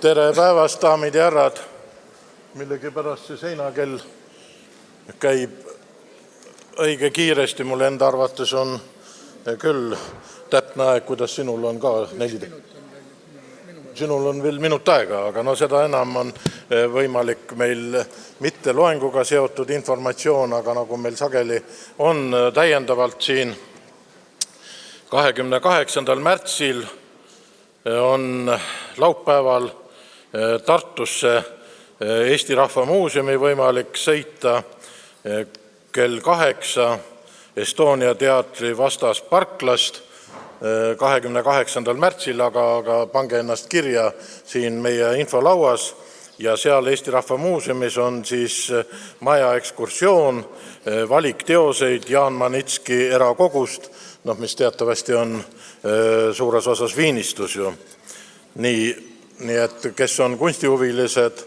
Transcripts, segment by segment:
Tere päevast, daamid ja härrad. Millegipärast see seinakell käib õige kiiresti. Mul enda arvates on küll täpne aeg, kuidas sinul on ka 4. Sinul on veel minut aega, aga no seda enam on võimalik meil mitte loenguga seotud informatsioon, aga nagu meil sageli on täiendavalt siin 28. märtsil on laupäeval Tartusse Eesti Rahva Muuseumi võimalik sõita kell 8 Estonia teatri vastas parklast 28. märtsil, aga pange ennast kirja siin meie infolauas ja seal Eesti Rahva Muuseumis on siis maja ekskursioon, valik teoseid Jaan Manitski erakogust, mis teatavasti on suures osas viinistus ju. Nii et kes on kunstihuvilised,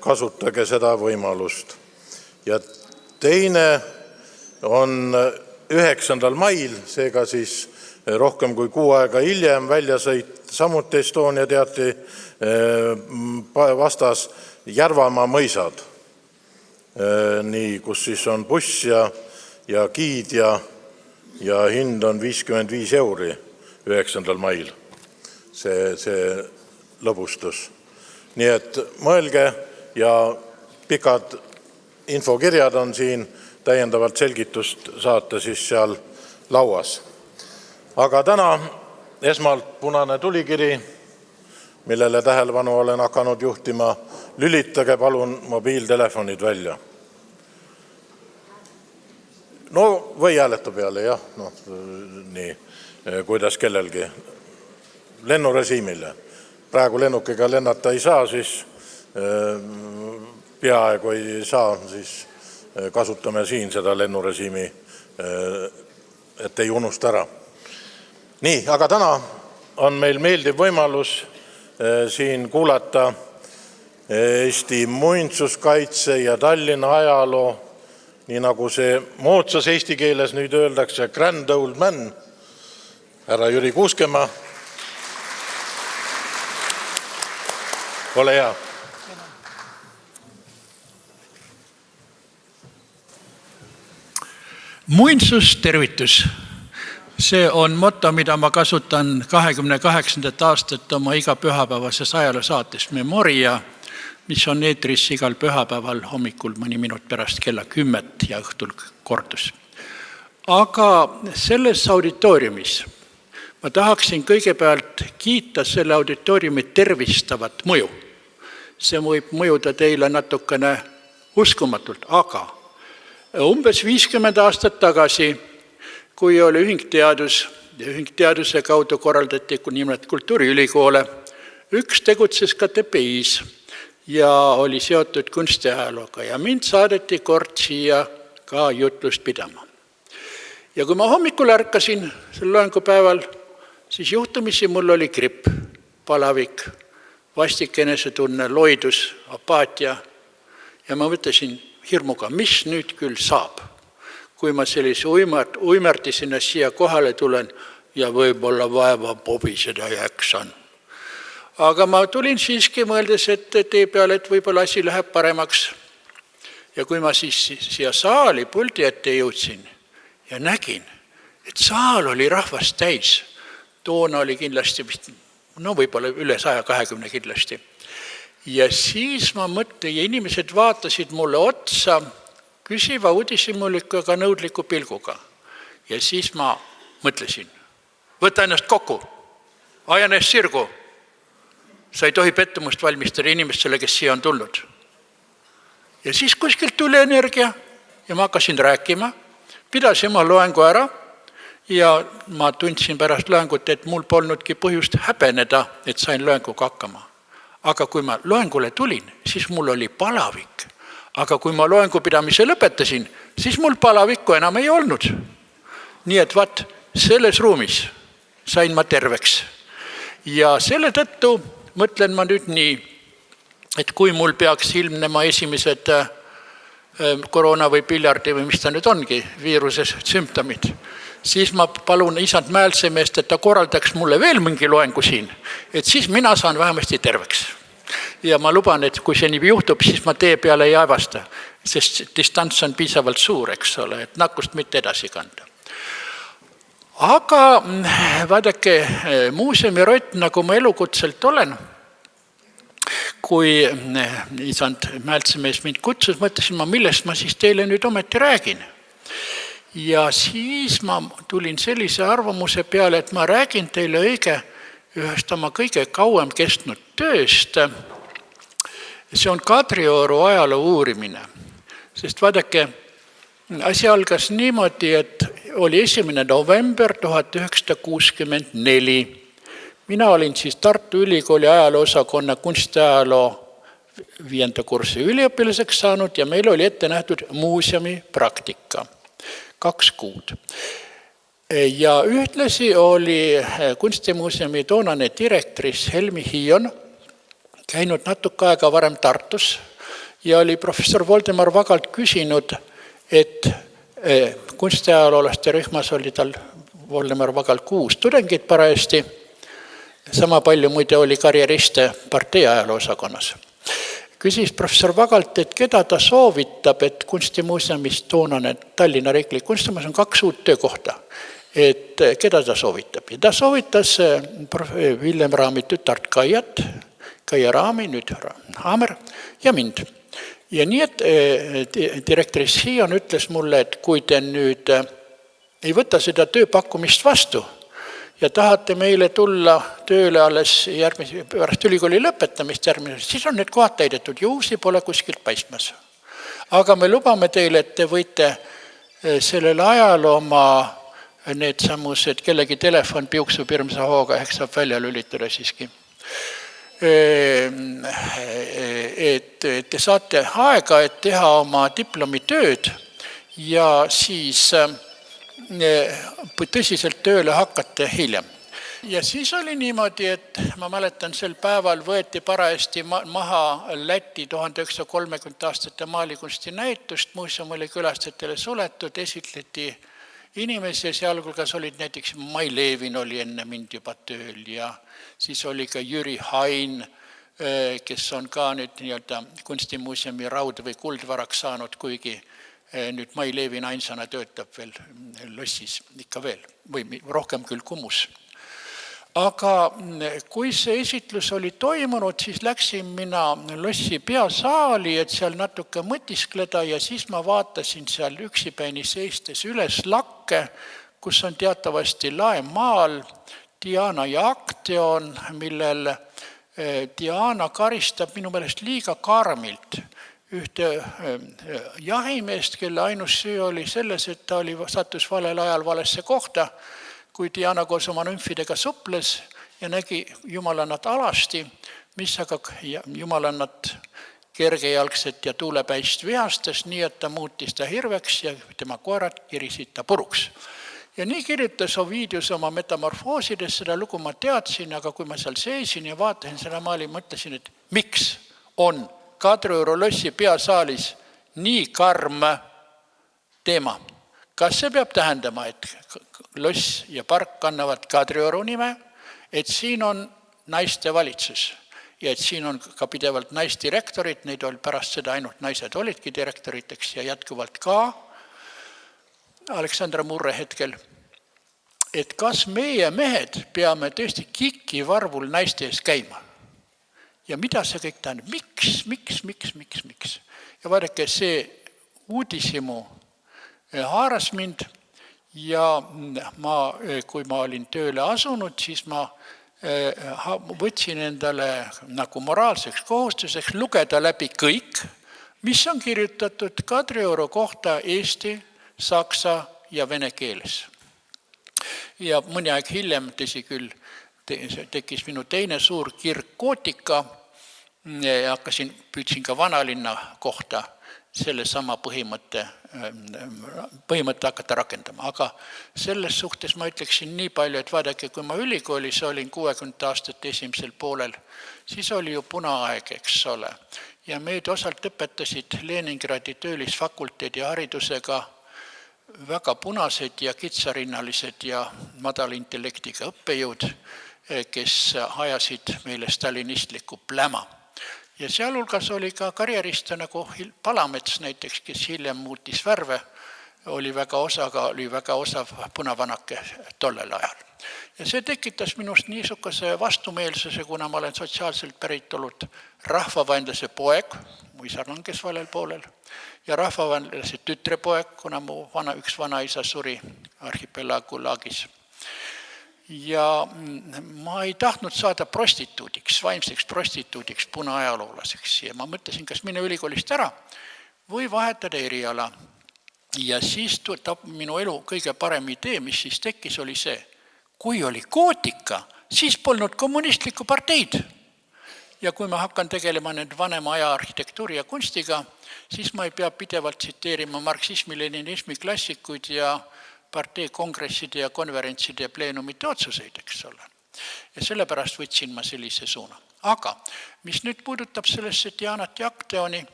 kasutage seda võimalust. Ja teine on 9. mail, seega siis rohkem kui 6 aega hiljem väljasõit samuti Estonia teatri vastas Järvamaa mõisad, kus siis on buss ja giid ja hind on 55 euri 9. mail. See lõbustus. Nii et mõelge ja pikad infokirjad on siin täiendavalt selgitust saata siis seal lauas. Aga täna esmalt punane tulikiri, millele tähelepanu olen hakanud juhtima. Lülitage palun mobiiltelefonid välja. No või hääleta peale, jah. Nii, kuidas kellelgi. Lennurežiimile. Praegu lennukiga lennata ei saa, siis peaaegu ei saa, siis kasutame siin seda lennurežiimi, et ei unusta ära. Nii, aga täna on meil meeldiv võimalus siin kuulata Eesti muinsuskaitse ja Tallinna ajaloo, nii nagu see moodsas eesti keeles nüüd öeldakse, grand old man, härra Jüri Kuuskemaa. Ole hea. Muinsus tervitus. See on motto, mida ma kasutan 28. aastat oma iga pühapäevases ajaloosaates Memoria, mis on eetris igal pühapäeval hommikul mõni minut pärast kella 10 ja õhtul kordus. Aga selles auditooriumis ma tahaksin kõigepealt kiita selle auditooriumi tervistavat mõju. See võib mõjuda teile natukene uskumatult, aga umbes 50 aastat tagasi, kui oli ühingteadus ja ühingteaduse kaudu korraldati nimelt kultuuriülikoole, üks tegutses ka TPI-s ja oli seotud kunstiajalooga ja mind saadeti kord siia ka jutlust pidama. Ja kui ma hommikul ärkasin sel loengupäeval, siis juhtumisi mul oli gripp, palavik, vastik enesetunne, loidus, apaatia ja ma mõtlesin hirmuga, mis nüüd küll saab, kui ma sellise uimertisena siia kohale tulen ja võib-olla vaeva pobiseda jaksan. Aga ma tulin siiski mõeldes, et tee peale, et võib-olla asi läheb paremaks. Ja kui ma siis siia saali puldi ette jõudsin ja nägin, et saal oli rahvast täis, toona oli kindlasti võib-olla üle 120 kindlasti. Ja siis ma mõtlen, ja inimesed vaatasid mulle otsa küsiva uudishimulika nõudliku pilguga. Ja siis ma mõtlesin, võta ennast kokku, aja ennast sirgu. Sa ei tohi pettumust valmistada inimestele, kes siia on tulnud. Ja siis kuskilt tuli energia ja ma hakkasin rääkima, pidasin oma loengu ära ja ma tundsin pärast loengut, et mul polnudki põhjust häbeneda, et sain loenguga hakkama. Aga kui ma loengule tulin, siis mul oli palavik. Aga kui ma loengu pidamise lõpetasin, siis mul palavikku enam ei olnud. Nii et selles ruumis sain ma terveks. Ja selle tõttu mõtlen ma nüüd nii, et kui mul peaks ilmnema esimesed koroona või piljardi või mis ta nüüd ongi, viiruses sümptomid, siis ma palun isand Mäelsemeest, et ta korraldaks mulle veel mingi loengu siin, et siis mina saan vähemasti terveks. Ja ma luban, et kui see nii juhtub, siis ma tee peale ei aevasta, sest distants on piisavalt suur, eks ole, et nakkust mitte edasi kanda. Aga vaadake, muuseumi rott, nagu ma elukutselt olen, kui isand Mäeltsemees mind kutsus, mõtlesin ma, millest ma siis teile nüüd ometi räägin. Ja siis ma tulin sellise arvamuse peale, et ma räägin teile ühest oma kõige kauem kestnud tööst. See on Kadrioru ajaloo uurimine. Sest vaadake, asi algas niimoodi, et oli 1. november 1964. Mina olin siis Tartu Ülikooli ajalooosakonna kunstiajaloo 5. kursi üliõpilaseks saanud ja meil oli ette nähtud muuseumi praktika 2 kuud. Ja ühtlasi oli kunstimuuseumi toonane direktris Helmi Hiion käinud natuke aega varem Tartus ja oli professor Voldemar Vagalt küsinud, et kunstiajaloolaste rühmas oli tal Voldemar Vagalt 6 tudengit parajasti, sama palju muide oli karjeriste partei ajaloosakonnas. Küsis professor Vagalt, et keda ta soovitab, et kunstimuuseumis toonane Tallinna Riiklik kunstimuuseum 2 uut töökohta, et keda ta soovitab. Ja ta soovitas Villem Raami tütart Kaia Raami, nüüd Haamer ja mind. Ja nii, et direktoris Hiion ütles mulle, et kui te nüüd ei võta seda tööpakkumist vastu ja tahate meile tulla tööle alles pärast ülikooli lõpetamist siis on need kohad täidetud ja uusi pole kuskilt paistmas. Aga me lubame teile, et te võite sellel ajal oma need samused kellegi telefon piuksub hirmsa hooga, ehk saab välja lülitada siiski. Et te saate aega, et teha oma diplomitööd ja siis tõsiselt tööle hakata hiljem. Ja siis oli niimoodi, et ma mäletan, sel päeval võeti parajasti maha Läti 1930 aastate maalikunsti näitust, muuseum oli külastajatele suletud, esitleti inimesi, sealhulgas olid näiteks Mai Levin oli enne mind juba tööl ja siis oli ka Jüri Hain, kes on ka nüüd nii-öelda kunstimuuseumi raud- või kuldvaraks saanud, kuigi nüüd Mai Levin ainsana töötab veel Lossis ikka veel, või rohkem küll Kumus. Aga kui see esitlus oli toimunud, siis läksin mina Lossi peasaali, et seal natuke mõtiskleda ja siis ma vaatasin seal üksipäini seistes üles lakke, kus on teatavasti laemaal Diana ja Akteon, millel Diana karistab minu meelest liiga karmilt ühte jahimeest, kelle ainus süü oli selles, et ta sattus valel ajal valesse kohta, kui Diana koos oma nümfidega suples ja nägi jumalannat alasti, mis aga jumalannat kergejalgset ja tuulepäist vihastas, nii et ta muutis ta hirveks ja tema koerad kirisid ta puruks. Ja nii kirjutas Ovidius oma metamorfoosides, seda lugu ma teadsin, aga kui ma seal seisin ja vaatasin seda maali, mõtlesin, et miks on Kadrioru Lossi peasaalis nii karm teema. Kas see peab tähendama, et Loss ja park kannavad Kadrioru nime, et siin on naiste valitsus ja et siin on ka pidevalt naisdirektorid, neid oli pärast seda ainult naised olidki direktoriteks ja jätkuvalt ka Aleksandra Murre hetkel, et kas meie mehed peame tõesti kiki varvul naiste ees käima? Ja mida see kõik tähendab? Miks? Ja vaadake, see uudishimu haaras mind ja kui ma olin tööle asunud, siis ma võtsin endale nagu moraalseks kohustuseks lugeda läbi kõik, mis on kirjutatud Kadrioru kohta eesti, saksa ja vene keeles. Ja mõni aeg hiljem, tõsi küll, tekkis minu teine suur kirg Kootika ja püüdsin ka vanalinna kohta selle sama põhimõtte hakata rakendama. Aga selles suhtes ma ütleksin nii palju, et vaadake, kui ma ülikoolis olin 60 aastat esimesel poolel, siis oli ju punaaeg, eks ole. Ja meid osalt õpetasid Leningradi töölisfakulteedi haridusega väga punased ja kitsarinnalised ja madala intellektiga õppejõud, kes ajasid meile stalinistlikku pläma. Ja sealhulgas oli ka karjerista nagu Palamets näiteks, kes hiljem muutis värve, oli väga osav punavanake tollel ajal. Ja see tekitas minust niisuguse vastumeelsuse, kuna ma olen sotsiaalselt päritolud rahvavaenlase poeg, mu isa langes valel poolel, ja rahvavaenlase tütrepoeg, kuna mu üks vanaisa suri arhipelaagulaagis. Ja ma ei tahtnud saada prostituudiks, vaimseks prostituudiks, punaajaloolaseks. Ja ma mõtlesin, kas minna ülikoolist ära või vahetada eriala. Ja siis minu elu kõige parem idee, mis siis tekkis, oli see, kui oli gootika, siis polnud kommunistlikku parteid. Ja kui ma hakkan tegelema nüüd vanema aja arhitektuuri ja kunstiga, siis ma ei pea pidevalt tsiteerima marksismi-leninismi klassikuid ja partei kongresside ja konverentside ja pleenumite otsuseid, eks ole. Ja sellepärast võtsin ma sellise suuna. Aga mis nüüd puudutab sellesse Dianat ja Acteoni,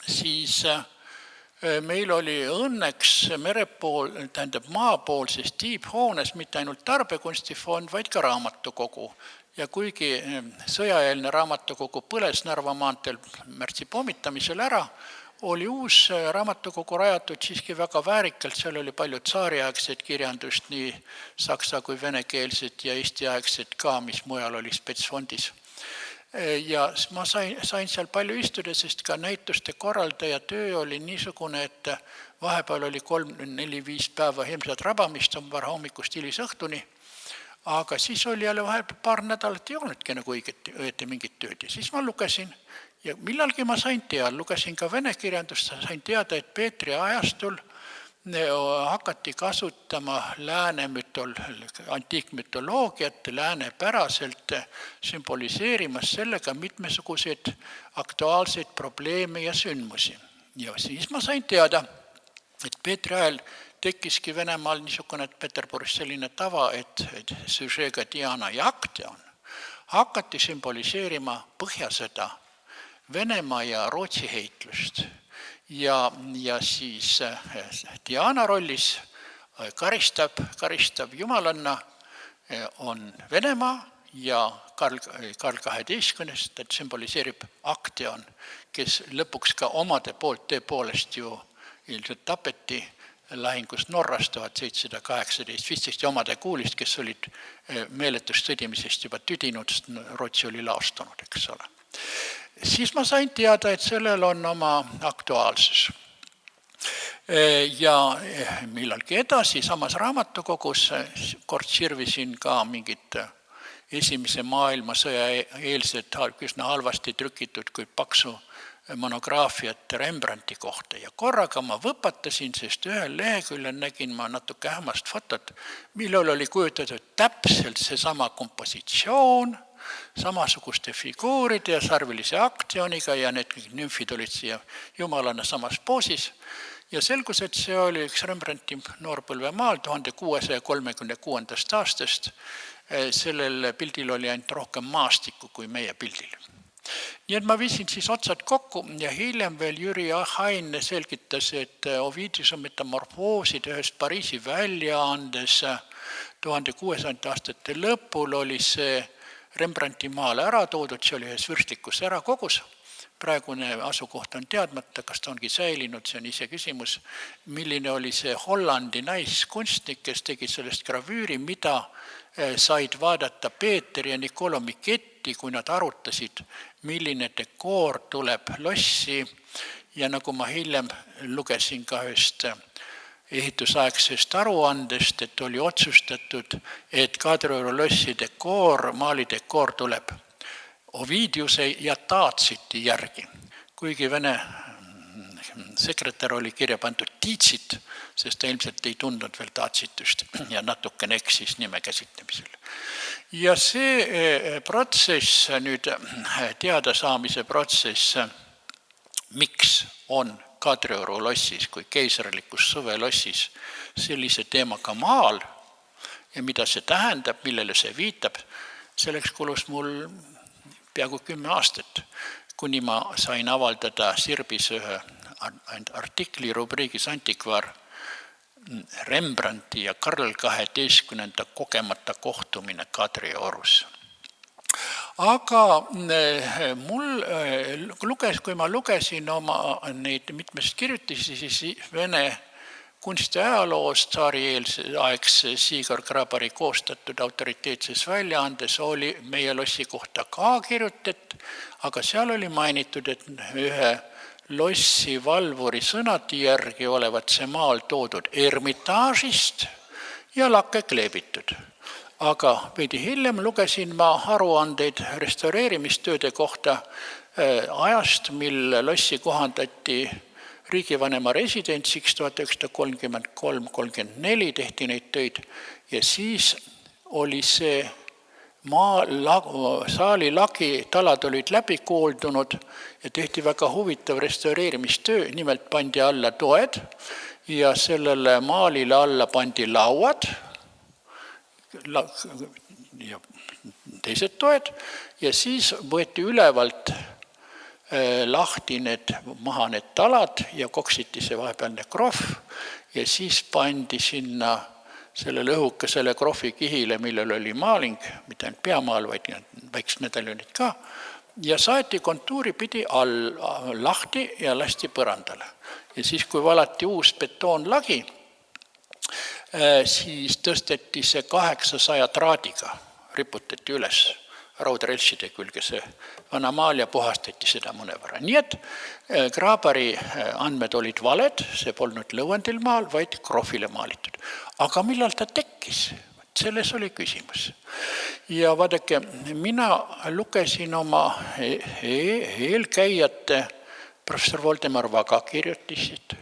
siis meil oli õnneks maapoolses tiiphoones mitte ainult tarbekunstifond, vaid ka raamatukogu. Ja kuigi sõjaeelne raamatukogu põles Narva maanteel märtsi pommitamisel ära, oli uus raamatukogu rajatud siiski väga väärikalt, seal oli palju tsaariaegset kirjandust, nii saksa kui venekeelset ja eestiaegset ka, mis mujal oli spetsfondis. Ja ma sain seal palju istuda, sest ka näituste korraldaja töö oli niisugune, et vahepeal oli 3-4-5 päeva hirmsat rabamist hommikust hilisõhtuni, aga siis oli jälle vahepeal paar nädalat ei olnudki nagu õieti mingit tööd. Ja siis ma lugesin ja millalgi ma lugesin ka vene kirjandust, sain teada, et Peetri ajastul hakati kasutama lääne antiikmütoloogiat läänepäraselt sümboliseerimas sellega mitmesuguseid aktuaalseid probleeme ja sündmusi. Ja siis ma sain teada, et Peetri ajal tekkiski Venemaal niisugune Peterburis selline tava, et süžeega Diana ja Acteon hakati sümboliseerima Põhjasõda, Venemaa ja Rootsi heitlust. Ja siis Diana rollis karistab jumalanna on Venemaa ja Karl XII, et symboliseerib Acteon, kes lõpuks ka omade poolt tõepoolest ju ilmselt tapeti lahingus Norras 1718-15 ja omade kuulist, kes olid meeletust sõdimisest juba tüdinud, Rootsi oli laostunud, eks ole. Siis ma sain teada, et sellel on oma aktuaalsus. Ja millalgi edasi, samas raamatukogus, kord sirvisin ka mingit esimese maailmasõja eelset, üsna halvasti trükitud kui paksu monograafiat Rembrandti kohta. Ja korraga ma võpatasin, sest ühel leheküljel nägin ma natuke ähmast fotot, millel oli kujutatud täpselt seesama kompositsioon, samasuguste figuuride ja sarvilise Acteoniga ja need nümfid olid siia jumalana samas poosis. Ja selgus, et see oli üks Rembrandti noorpõlvemaal 1636. aastast. Sellel pildil oli ainult rohkem maastikku kui meie pildil. Nii et ma viisin siis otsad kokku ja hiljem veel Jüri Hain selgitas, et Ovidiuse metamorfoosid ühest Pariisi väljaandes 1600 aastate lõpul oli see Rembrandti maale ära toodud, see oli ühes vürstlikus ärakogus. Praegune asukoht on teadmata, kas ta ongi säilinud, see on ise küsimus, milline oli see Hollandi naiskunstnik, kes tegi sellest gravüüri, mida said vaadata Peeter ja Niccolo Michetti, kui nad arutasid, milline dekoor tuleb lossi. Ja nagu ma hiljem lugesin ka ühest ehitusaegsest aruandest, et oli otsustatud, et Kadrioru lossi dekoor, maalidekoor tuleb Ovidiuse ja Taatsiti järgi. Kuigi vene sekretär oli kirja pandud Tiitsit, sest ta ilmselt ei tundnud veel Taatsitust ja natukene eksis nime käsitlemisel. Ja see protsess, nüüd teadasaamise protsess, miks on Kadrioru lossis kui keisralikus suvelossis sellise teemaga maal ja mida see tähendab, millele see viitab, selleks kulus mul peaaegu 10 aastat, kuni ma sain avaldada Sirbis ühe artikli rubriigis Antikvar Rembrandti ja Karl XII kogemata kohtumine Kadriorus. Aga kui ma lugesin oma neid mitmest kirjutisi, siis Vene kunstiajaloost tsaarieelseaegse Siigor Grabari koostatud autoriteetses väljaandes oli meie lossi kohta ka kirjutet, aga seal oli mainitud, et ühe lossi valvuri sõnade järgi olevat see maal toodud Ermitaažist ja lakke kleebitud. Aga veidi hiljem lugesin ma aruandeid restaureerimistööde kohta ajast, mil lossi kohandati riigivanema residentsiks 1933-34 tehti neid töid ja siis oli see saali lagi, talad olid läbi kooldunud ja tehti väga huvitav restaureerimistöö, nimelt pandi alla toed ja sellele maalile alla pandi lauad ja teised toed ja siis võeti ülevalt lahti maha need talad ja koksiti see vahepealne krohv ja siis pandi sinna sellele õhukesele krohvi kihile, millel oli maaling, mitte ainult peamaal, vaid väiksed medaljonid ka, ja saeti kontuuri pidi lahti ja lasti põrandale. Ja siis, kui valati uus betoonlagi, siis tõsteti see 800 traadiga, riputati üles raudarelsside külge see vana maal ja puhastati seda mõnevõrra. Nii et Grabari andmed olid valed, see polnud Lõuendil maal, vaid krohvile maalitud. Aga millal ta tekkis? Selles oli küsimus. Ja vaadake, mina lugesin oma eelkäijate professor Voldemar Vaga kirjutisid,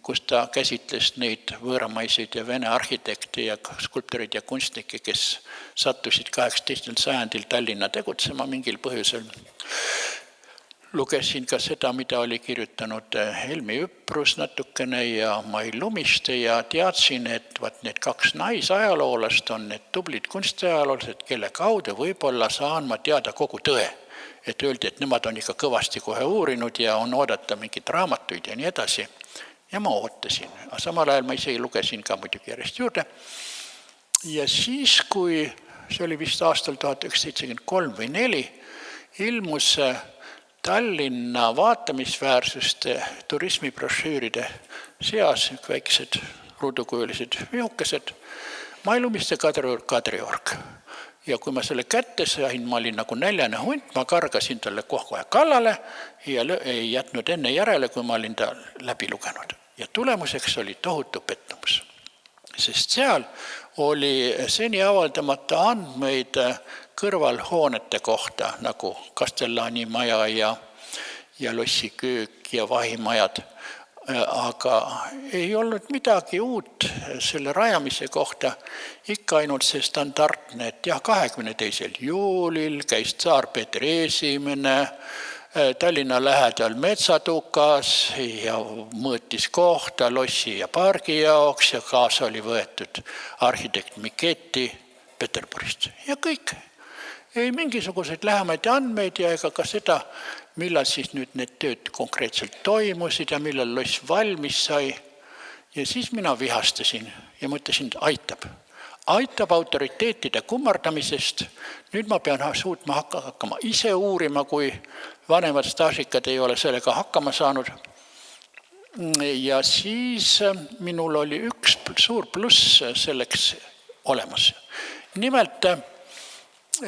kus ta käsitles neid võõramaiseid ja vene arhitekte ja skulptorid ja kunstnikke, kes sattusid 18. sajandil Tallinna tegutsema mingil põhjusel. Lugesin ka seda, mida oli kirjutanud Helmi Üprus natukene ja Mai Lumiste ja teadsin, et need kaks naisajaloolast on need tublid kunstiajaloolased, kelle kaudu võib-olla saan ma teada kogu tõe. Et öeldi, et nemad on ikka kõvasti kohe uurinud ja on oodata mingid raamatuid ja nii edasi. Ja ma ootasin. Aga samal ajal ma ise lugesin ka muidugi järjest juurde. Ja siis, kui see oli vist aastal 1973 või 4, ilmus Tallinna vaatamisväärsuste turismibrošüüride seas väiksed ruudukujulised vihukesed Mai Lumiste Kadriorg. Ja kui ma selle kätte sain, ma olin nagu näljane hunt, ma kargasin talle kohe kallale ja ei jätnud enne järele, kui ma olin ta läbi lugenud. Ja tulemuseks oli tohutu pettumus. Sest seal oli seni avaldamata andmeid kõrvalhoonete kohta, nagu Kastellani maja ja lossi köök ja vahimajad. Aga ei olnud midagi uut selle rajamise kohta, ikka ainult see standardne, et 22. juulil käis tsaar Peeter I Tallinna lähedal Metsatukas ja mõõtis kohta lossi ja pargi jaoks ja kaasa oli võetud arhitekt Miketi Peterburist. Ja kõik. Ei mingisuguseid lähemaid andmeid ja ega ka seda, millal siis nüüd need tööd konkreetselt toimusid ja millal loss valmis sai. Ja siis mina vihastasin ja mõtlesin, et aitab autoriteetide kummardamisest. Nüüd ma pean suutma hakkama ise uurima, kui vanemad staažikad ei ole sellega hakkama saanud. Ja siis minul oli üks suur pluss selleks olemas. Nimelt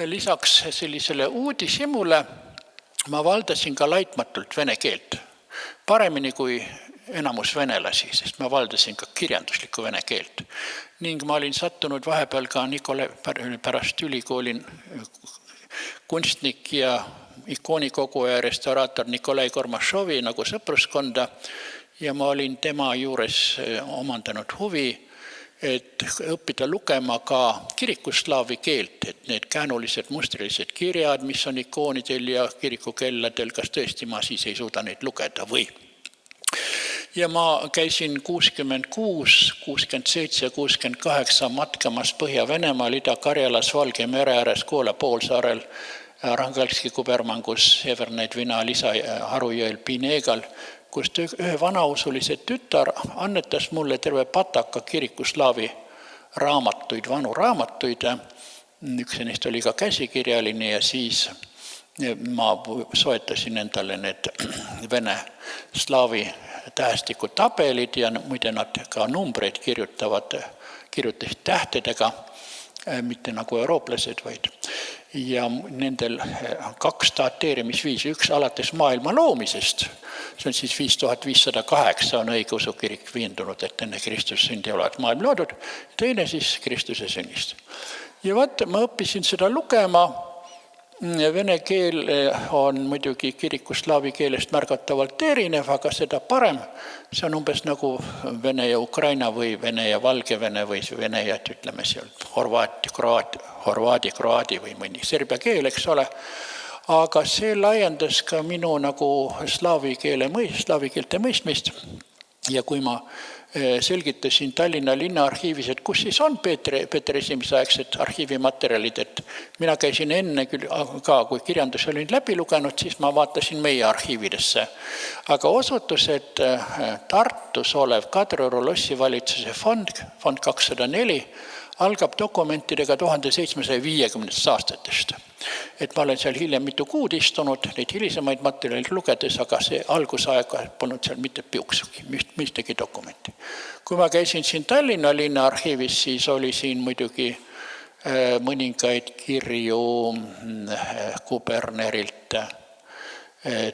lisaks sellisele uudishimule ma valdasin ka laitmatult vene keelt. Paremini kui enamus venelasi, sest ma valdasin ka kirjanduslikku vene keelt. Ning ma olin sattunud vahepeal ka pärast ülikoolin kunstnik ja ikoonikoguja ja restauraator Nikolai Kormašovi nagu sõpruskonda ja ma olin tema juures omandanud huvi, et õppida lugema ka kirikuslaavi keelt, et need käänulised mustrilised kirjad, mis on ikoonidel ja kirikukelladel, kas tõesti ma siis ei suuda neid lugeda või. Ja ma käisin 66, 67, 68 matkamas Põhja-Venemaal, Ida-Karjalas, Valge mere ääres, Koola poolsaarel, Rangalski kubermangus, Severnäid Vina, Lisa Harujõel, Pineegal, kus ühe vanausulise tütar annetas mulle terve pataka kirikuslaavi raamatuid, vanu raamatuid. Üks neist oli ka käsikirjaline ja siis ma soetasin endale need vene slaavi tähestikutabelid ja muide nad ka numbreid kirjutasid tähtedega, mitte nagu eurooplased, vaid. Ja nendel 2 dateerimisviisi, üks alates maailma loomisest, see on siis 5508 on õigeusu kirik veendunud, et enne Kristuse sündi olevat maailm loodud, teine siis Kristuse sünnist. Ja vaat, ma õppisin seda lugema. Vene keel on muidugi kirikuslaavi keelest märgatavalt erinev, aga seda parem. See on umbes nagu Vene ja Ukraina või Vene ja Valgevene või Vene ja ütleme seal horvaadi või mõni serbia keel, eks ole. Aga see laiendas ka minu nagu slaavi keelte mõistmist. Ja kui ma selgitasin Tallinna linnaarhiivis, et kus siis on Peeter esimese aegsed arhiivimaterjalid, et mina käisin enne küll ka, kui kirjandus olin läbi lugenud, siis ma vaatasin meie arhiividesse. Aga osutus, et Tartus olev Kadrioru lossivalitsuse fond 204, algab dokumentidega 1750 aastatest. Et ma olen seal hiljem mitu kuud istunud, neid hilisemaid materjalid lugedes, aga see algusaega polnud seal mitte piuksugi, mistegi dokumenti. Kui ma käisin siin Tallinna linnaarhiivis, siis oli siin muidugi mõningaid kirju kubernerilt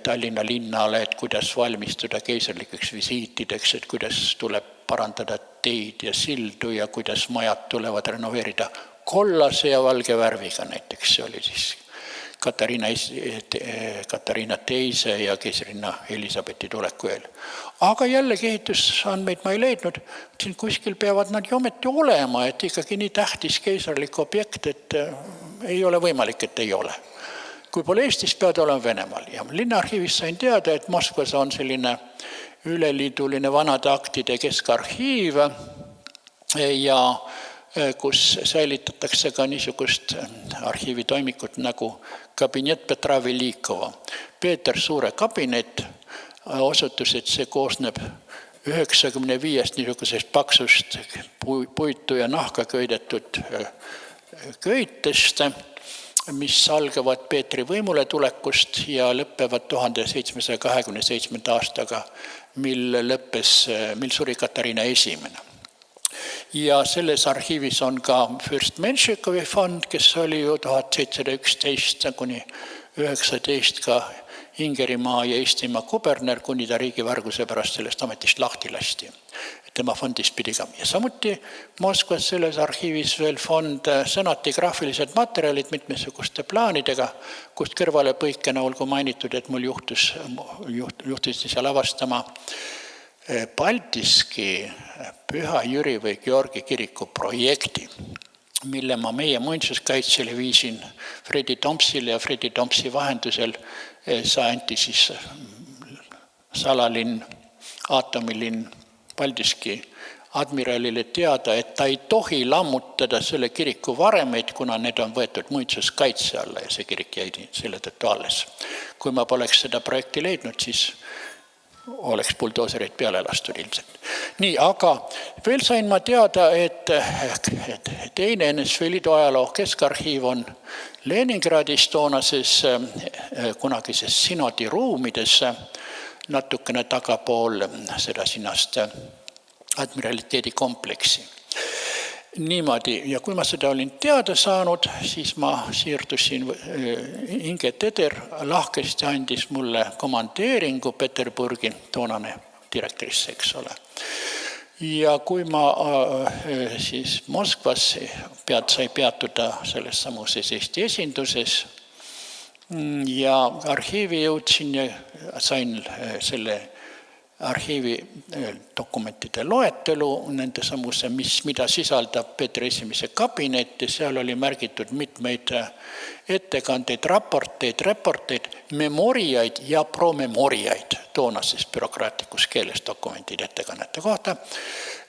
Tallinna linnale, et kuidas valmistuda keisarlikeks visiitideks, et kuidas tuleb parandada teid ja sildu ja kuidas majad tulevad renoveerida kollase ja valge värviga näiteks. See oli siis Katariina teise ja keisarina Elisabethi tuleku eel. Aga jällegi ehitusandmeid ma ei leidnud. Siin kuskil peavad nad ju ometi olema, et ikkagi nii tähtis keisarlik objekt, et ei ole võimalik, et ei ole. Kui pole Eestis, peavad olema Venemaal. Ja linnaarhiivis sain teada, et Moskvas on selline üleliiduline vanade aktide keskarhiiv ja kus säilitatakse ka niisugust arhiivitoimikut nagu kabinet Petra Velikova. Peeter Suure kabinet osutus, et see koosneb 95 niisugusest paksust puitu ja nahka köidetud köitest, mis algavad Peetri võimule tulekust ja lõppevad 1727 aastaga, mil suri Katariina esimene. Ja selles arhiivis on ka Fürst Menšikovi fond, kes oli ju 1711 kuni 19 ka Ingerimaa ja Eestimaa kuberner, kuni ta riigivarguse pärast sellest ametist lahti lasti. Tema fondis pidi ka. Ja samuti Moskvas selles arhiivis veel fond senati graafilised materjalid mitmesuguste plaanidega, kust kõrvale põikena olgu mainitud, et mul juhtus seal avastama Paldiski Püha Jüri või Georgi kiriku projekti, mille ma meie muinsuskaitsele viisin Fredi Tompsile ja Fredi Tompsi vahendusel anti siis salalinn, aatomilinn Paldiski admiralile teada, et ta ei tohi lammutada selle kiriku varemeid, kuna need on võetud muinsuskaitse alla ja see kirik jäi selle tõttu alles. Kui ma poleks seda projekti leidnud, siis oleks buldooserid peale lastud ilmselt. Nii, aga veel sain ma teada, et teine NSV Liidu ajaloo keskarhiiv on Leningradis toonases kunagises sinodi ruumides, natukene tagapool seda sinast admiraliteedi kompleksi. Niimoodi, ja kui ma seda olin teada saanud, siis ma siirdusin, Inge Teder lahkesti andis mulle komandeeringu Peterburgi, toonane direktorisse, eks ole. Ja kui ma siis Moskvas sai peatuda selles samuses Eesti esinduses ja arhiivi jõudsin ja sain selle arhiivi dokumentide loetelu, nende samuse, mida sisaldab Peetri esimese kabinet, ja seal oli märgitud mitmeid ettekandeid, raporteid, memoriaid ja promemoriaid toonases bürokraatlikus keeles dokumentide ettekannete kohta,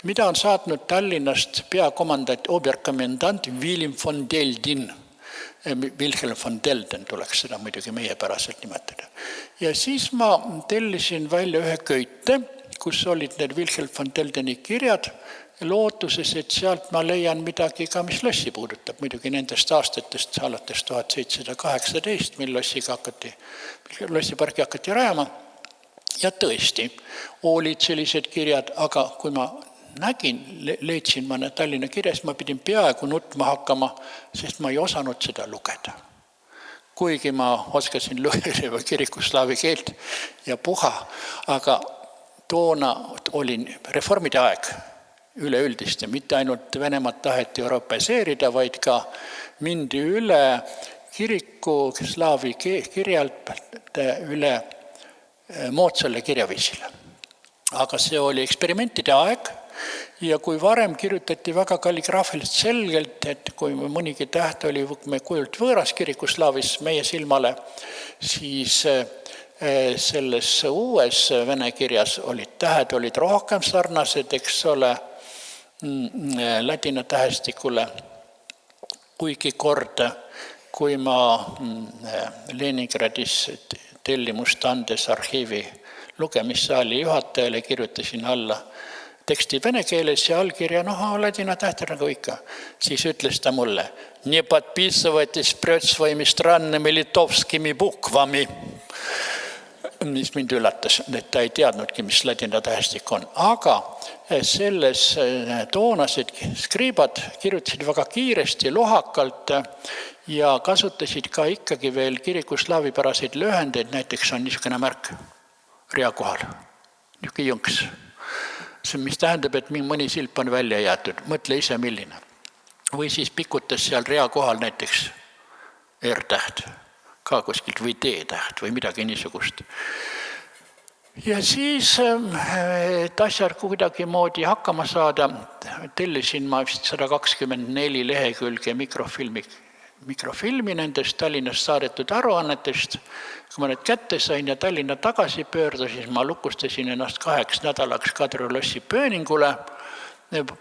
mida on saatnud Tallinnast peakomandant oberkommandant William von Deldin, Wilhelm von Delden tuleks seda muidugi meiepäraselt nimetada. Ja siis ma tellisin välja ühe köite, kus olid need Wilhelm von Deldeni kirjad, lootuses, et sealt ma leian midagi ka, mis lossi puudutab. Muidugi nendest aastatest alates 1718, mil lossiparki hakati rajama. Ja tõesti, olid sellised kirjad, aga kui ma nägin, leidsin ma Tallinna kirjas, ma pidin peaaegu nutma hakkama, sest ma ei osanud seda lugeda. Kuigi ma oskasin lugeda kirikuslaavi keelt ja puha, aga toona olin reformide aeg üleüldist ja mitte ainult Venemaad taheti europeseerida, vaid ka mindi üle kiriku slaavi kirjalt üle moodsale kirjaviisile. Aga see oli eksperimentide aeg ja kui varem kirjutati väga kalligraafiliselt selgelt, et kui mõnigi täht oli kujult võõras kirikuslaavis meie silmale, siis selles uues vene kirjas tähed olid rohkem sarnased, eks ole, ladina tähestikule, kuigi kord, kui ma Leningradis tellimust andes arhiivi lugemissaali juhatajale kirjutasin alla teksti vene keeles ja allkirja, ladina tähte nagu ikka, siis ütles ta mulle, не подписывайтесь вперед своими странными литовскими буквами. Mis mind üllatas, et ta ei teadnudki, mis ladina tähestik on. Aga selles toonased skriibad kirjutasid väga kiiresti, lohakalt ja kasutasid ka ikkagi veel kirikuslaavipäraseid lühendeid, näiteks on niisugune märk rea kohal, niisugune jõnks. See, mis tähendab, et mõni silp on välja jäetud, mõtle ise milline. Või siis pikutas seal rea kohal näiteks R-täht, ka kuskilt või D-täht või midagi niisugust. Ja siis, et asjad kuidagi moodi hakkama saada, tellisin ma 124 lehekülge mikrofilmi nendest Tallinnast saadetud aruannetest. Kui ma need kätte sain ja Tallinna tagasi pöördusin, ma lukustasin ennast 2 nädalaks Kadrioru lossi pööningule,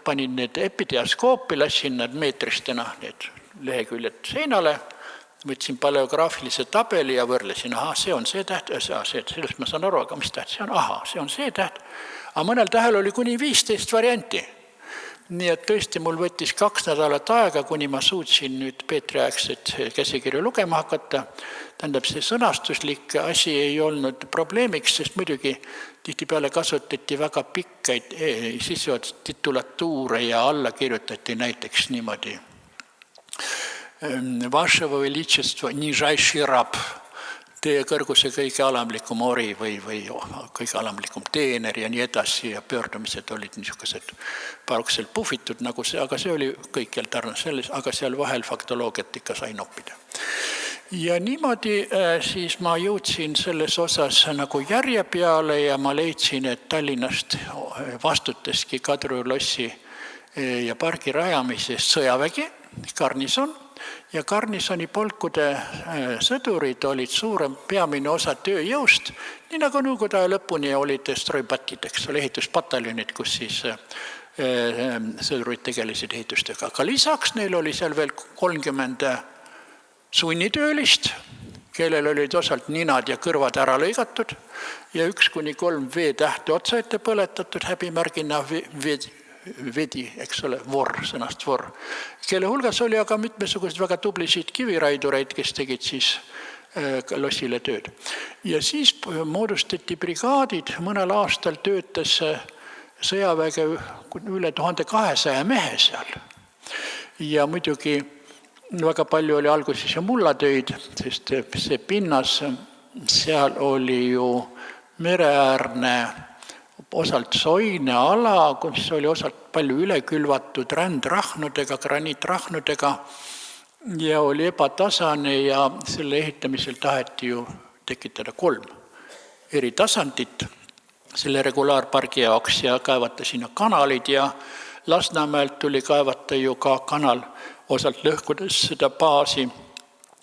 panin need epidiaskoopi, lassin nad meetristena need leheküljed seinale, võtsin paleograafilise tabeli ja võrlesin, see on see täht, sellest ma saan aru, aga mis täht see on, see on see täht. Aga mõnel tähel oli kuni 15 varianti. Nii et tõesti mul võttis 2 nädalat aega, kuni ma suutsin nüüd Peetri-aegset käsikirju lugema hakata. Tähendab, see sõnastuslik asi ei olnud probleemiks, sest muidugi tihtipeale kasutati väga pikkaid titulatuure ja alla kirjutati näiteks niimoodi. Вашего величества нижайший раб, teie kõrguse kõige alamlikum ori või kõige alamlikum teener ja nii edasi ja pöördumised olid niisugused parukselt puhvitud, nagu see, aga see oli kõikjal tarnas selles, aga seal vahel faktoloogiat ikka sai noppida. Ja niimoodi siis ma jõudsin selles osas nagu järje peale ja ma leidsin, et Tallinnast vastutaski Kadrioru lossi ja pargi rajamisest sõjavägi, garnison, ja garnisoni polkude sõdurid olid suurem peamine osa tööjõust, nii nagu nõukogude aja lõpuni olid strojbatid, ehituspataljonid, kus siis sõdurid tegelesid ehitustega. Aga lisaks neil oli seal veel 30 sunnitöölist, kellel olid osalt ninad ja kõrvad ära lõigatud ja 1-3 V-tähte otsa ette põletatud häbimärgina vedi, eks ole, sõnast vor, kelle hulgas oli aga mitmesugused väga tublisid kiviraidureid, kes tegid siis lossile tööd. Ja siis moodustati brigaadid, mõnel aastal töötas sõjaväge üle 1200 mehe seal. Ja muidugi väga palju oli alguses ja mullatöid, sest see pinnas seal oli ju mereäärne osalt soine ala, kus oli osalt palju üle külvatud rändrahnudega, graniitrahnudega ja oli ebatasane ja selle ehitamisel taheti ju tekitada 3 eri tasandit selle regulaarpargi jaoks ja kaevata sinna kanalid ja Lasnamäelt tuli kaevata ju ka kanal osalt lõhkudes seda baasi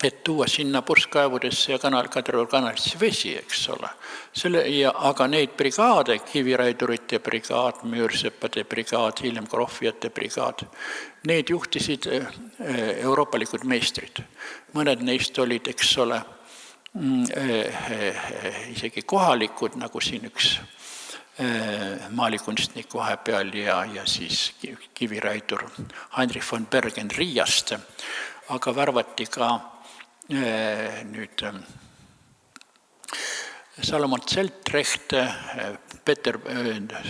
et tuua sinna purskkaevudesse ja Kadrioru kanalisse vesi, eks ole. Aga neid brigaade, kiviraidurite brigaad, müürseppade brigaad, hiljem krohvijate brigaad, need juhtisid euroopalikud meistrid. Mõned neist olid, eks ole, isegi kohalikud, nagu siin üks maalikunstnik vahepeal ja siis kiviraidur Heinrich von Bergen Riiast, aga värvati ka nüüd Salomon Zeltrecht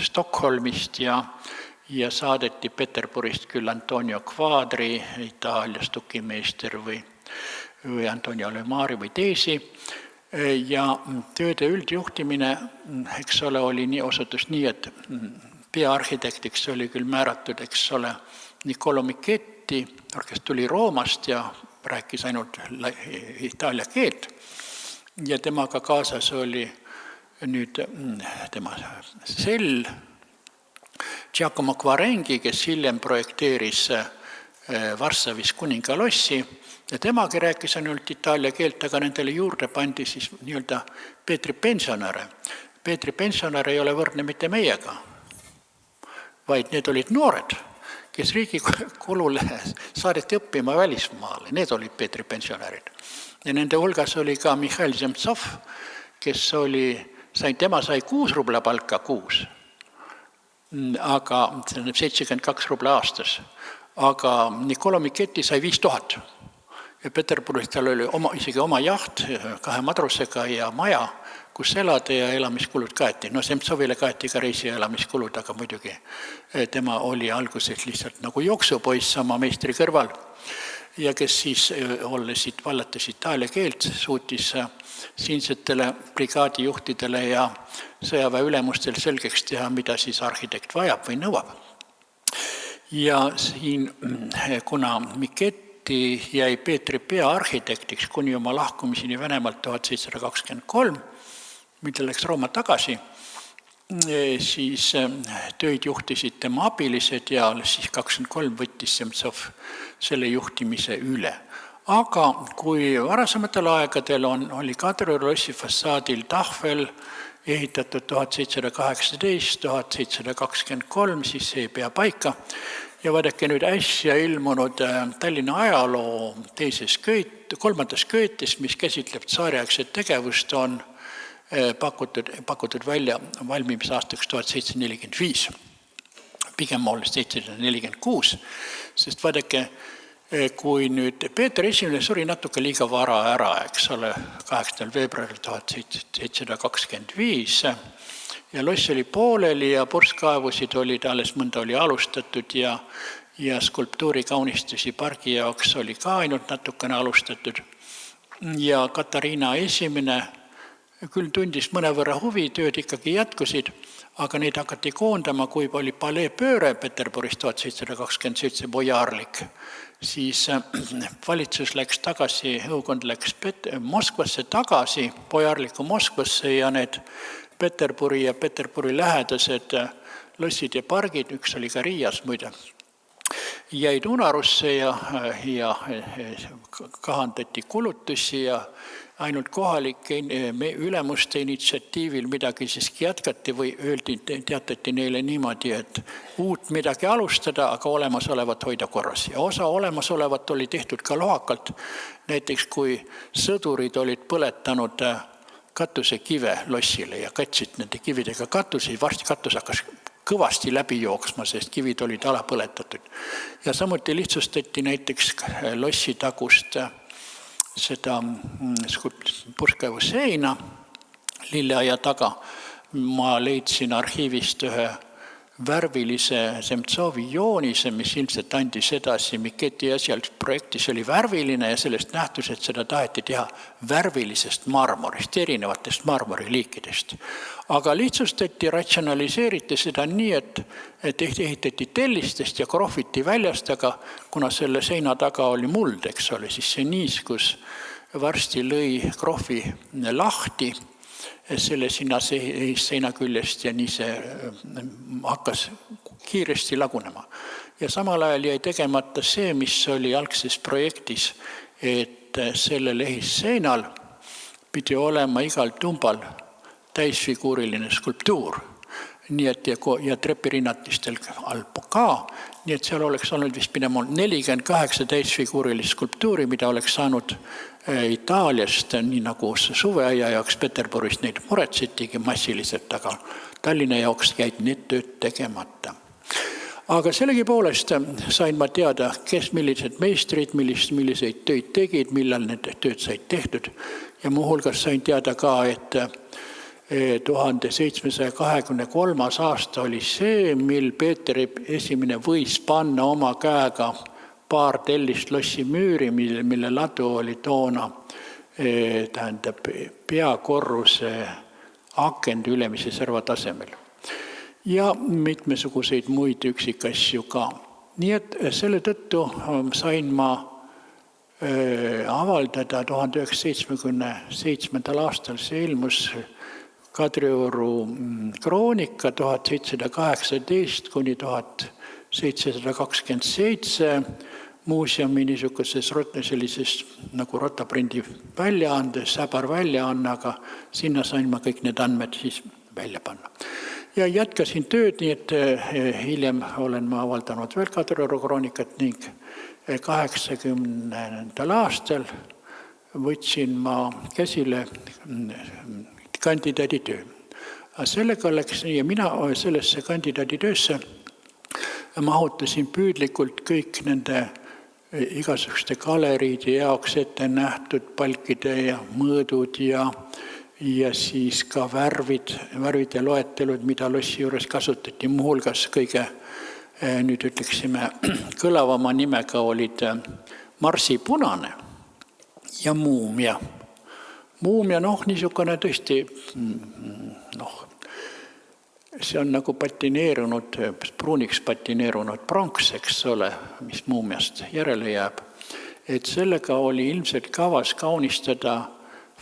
Stockholmist ja saadeti Peterburist küll Antonio Quadri, Itaalia stukimeister või Antonio Lemari või teisi. Ja tööde üldjuhtimine, eks ole, oli osutus nii, et peaarhitektiks oli küll määratud, eks ole, Niccolo Michetti, kes tuli Roomast ja rääkis ainult itaalia keelt. Ja temaga kaasas oli nüüd tema sell Giacomo Quarengi, kes hiljem projekteeris Varssavis kuningalossi. Ja temagi rääkis ainult itaalia keelt, aga nendele juurde pandi siis nii-öelda Peetri pensionäre. Peetri pensionär ei ole võrdne mitte meiega, vaid need olid noored, kes riigi kulul saadeti õppima välismaale. Need olid Peetri pensionärid. Ja nende hulgas oli ka Mihhail Zemtsov, kes tema sai 6 rubla palka kuus, aga see on 72 rubla aastas. Aga Niccolo Michetti sai 5000. Ja Peterburis tal oli isegi oma jaht 2 madrusega ja maja, kus elada ja elamiskulud kaeti. No Zemtsovile kaeti ka reisi ja elamiskulud, aga muidugi tema oli alguses lihtsalt nagu jooksupoiss sama meistri kõrval. Ja kes siis vallatas itaalia keelt, suutis siinsetele brigaadijuhtidele ja sõjaväe ülemustel selgeks teha, mida siis arhitekt vajab või nõuab. Ja siin, kuna Michetti jäi Peetri peaarhitektiks kuni oma lahkumiseni Venemaalt 1723, mida läks Rooma tagasi, siis töid juhtisid tema abilised ja siis 23 võttis Zemtsov selle juhtimise üle. Aga kui varasematel aegadel oli Kadrioru lossi fassaadil tahvel ehitatud 1718, 1723, siis see ei pea paika. Ja vaadake nüüd äsja ilmunud Tallinna ajaloo kolmandas köötes, mis käsitleb tsaariaegset tegevust, on pakutud välja valmimisaastaks 1745. Pigem olles 1746, sest vaadake, kui nüüd Peeter I suri natuke liiga vara ära, eks ole, 8. veebruaril 1725, ja loss oli pooleli ja purskkaevusid alles mõnda oli alustatud ja skulptuuri kaunistusi pargi jaoks oli ka ainult natukene alustatud. Ja Katariina I küll tundis mõnevõrra huvi, tööd ikkagi jätkusid, aga neid hakati koondama, kui oli palee pööre Peterburis 1727 bojaarlik. Siis valitsus läks tagasi, õukond läks Moskvasse tagasi, bojaarliku Moskvasse ja need Peterburi ja Peterburi lähedased lossid ja pargid, üks oli ka Riias muide, jäid unarusse ja kahandati kulutusi ja ainult kohalike ülemuste initsiatiivil midagi siiski jätkati või teatati neile niimoodi, et uut midagi alustada, aga olemasolevat hoida korras. Ja osa olemasolevat oli tehtud ka lohakalt, näiteks kui sõdurid olid põletanud katusekive lossile ja katsid nende kividega katusi, varsti katus hakkas kõvasti läbi jooksma, sest kivid olid alapõletatud. Ja samuti lihtsustati näiteks lossi tagust seda purskkaevu seina lilleaia taga. Ma leidsin arhiivist ühe värvilise Zemtsovi joonise, mis ilmselt andis edasi Michetti esialgses projektis oli värviline ja sellest nähtus, et seda taheti teha värvilisest marmorist, erinevatest marmoriliikidest. Aga lihtsustati, ratsionaliseeriti seda nii, et ehitati tellistest ja krohviti väljast, aga kuna selle seina taga oli muld, eks ole, siis see niiskus varsti lõi krohvi lahti selle seina küljest ja nii see hakkas kiiresti lagunema. Ja samal ajal jäi tegemata see, mis oli algses projektis, et et sellel eesseinal pidi olema igal tumbal täisfiguuriline skulptuur. Nii et ja trepirinnatistel all ka, nii et seal oleks olnud vist pidem 48 täisfiguurilist skulptuuri, mida oleks saanud Itaaliast, nii nagu suveaia jaoks Peterburis neid muretsitigi massiliselt, aga Tallinna jaoks jäid need tööd tegemata. Aga sellegipoolest sain ma teada, kes millised meistrid, milliseid töid tegid, millal need tööd said tehtud. Ja muuhulgas sain teada ka, et 1723. aasta oli see, mil Peeter esimene võis panna oma käega paar tellist lossi müüri, mille ladu oli toona peakorruse akende ülemise serva tasemel. Ja mitmesuguseid muid üksikasju ka. Nii et selle tõttu sain ma avaldada 1977. aastal see ilmus Kadrioru kroonika 1718 kuni 1727 muuseumi niisuguses sellises nagu rotaprindi väljaandes, säbar väljaanne, aga sinna sain ma kõik need andmed siis välja panna. Ja jätkasin tööd, nii et hiljem olen ma avaldanud veel Kadrioru kroonikat ning 80. aastal võtsin ma käsile kandidaaditöö. Sellega läks, ja mina sellesse kandidaaditöösse mahutasin püüdlikult kõik nende igasuguste galeriide jaoks ette nähtud palkide ja mõõdud ja siis ka värvide loetelud, mida lossi juures kasutati. Muuhulgas kõige, nüüd ütleksime, kõlavama nimega olid marsipunane ja muumia. Muumia, niisugune tõesti, see on nagu patineerunud, pruuniks patineerunud pronks, eks ole, mis muumiast järele jääb. Et sellega oli ilmselt kavas kaunistada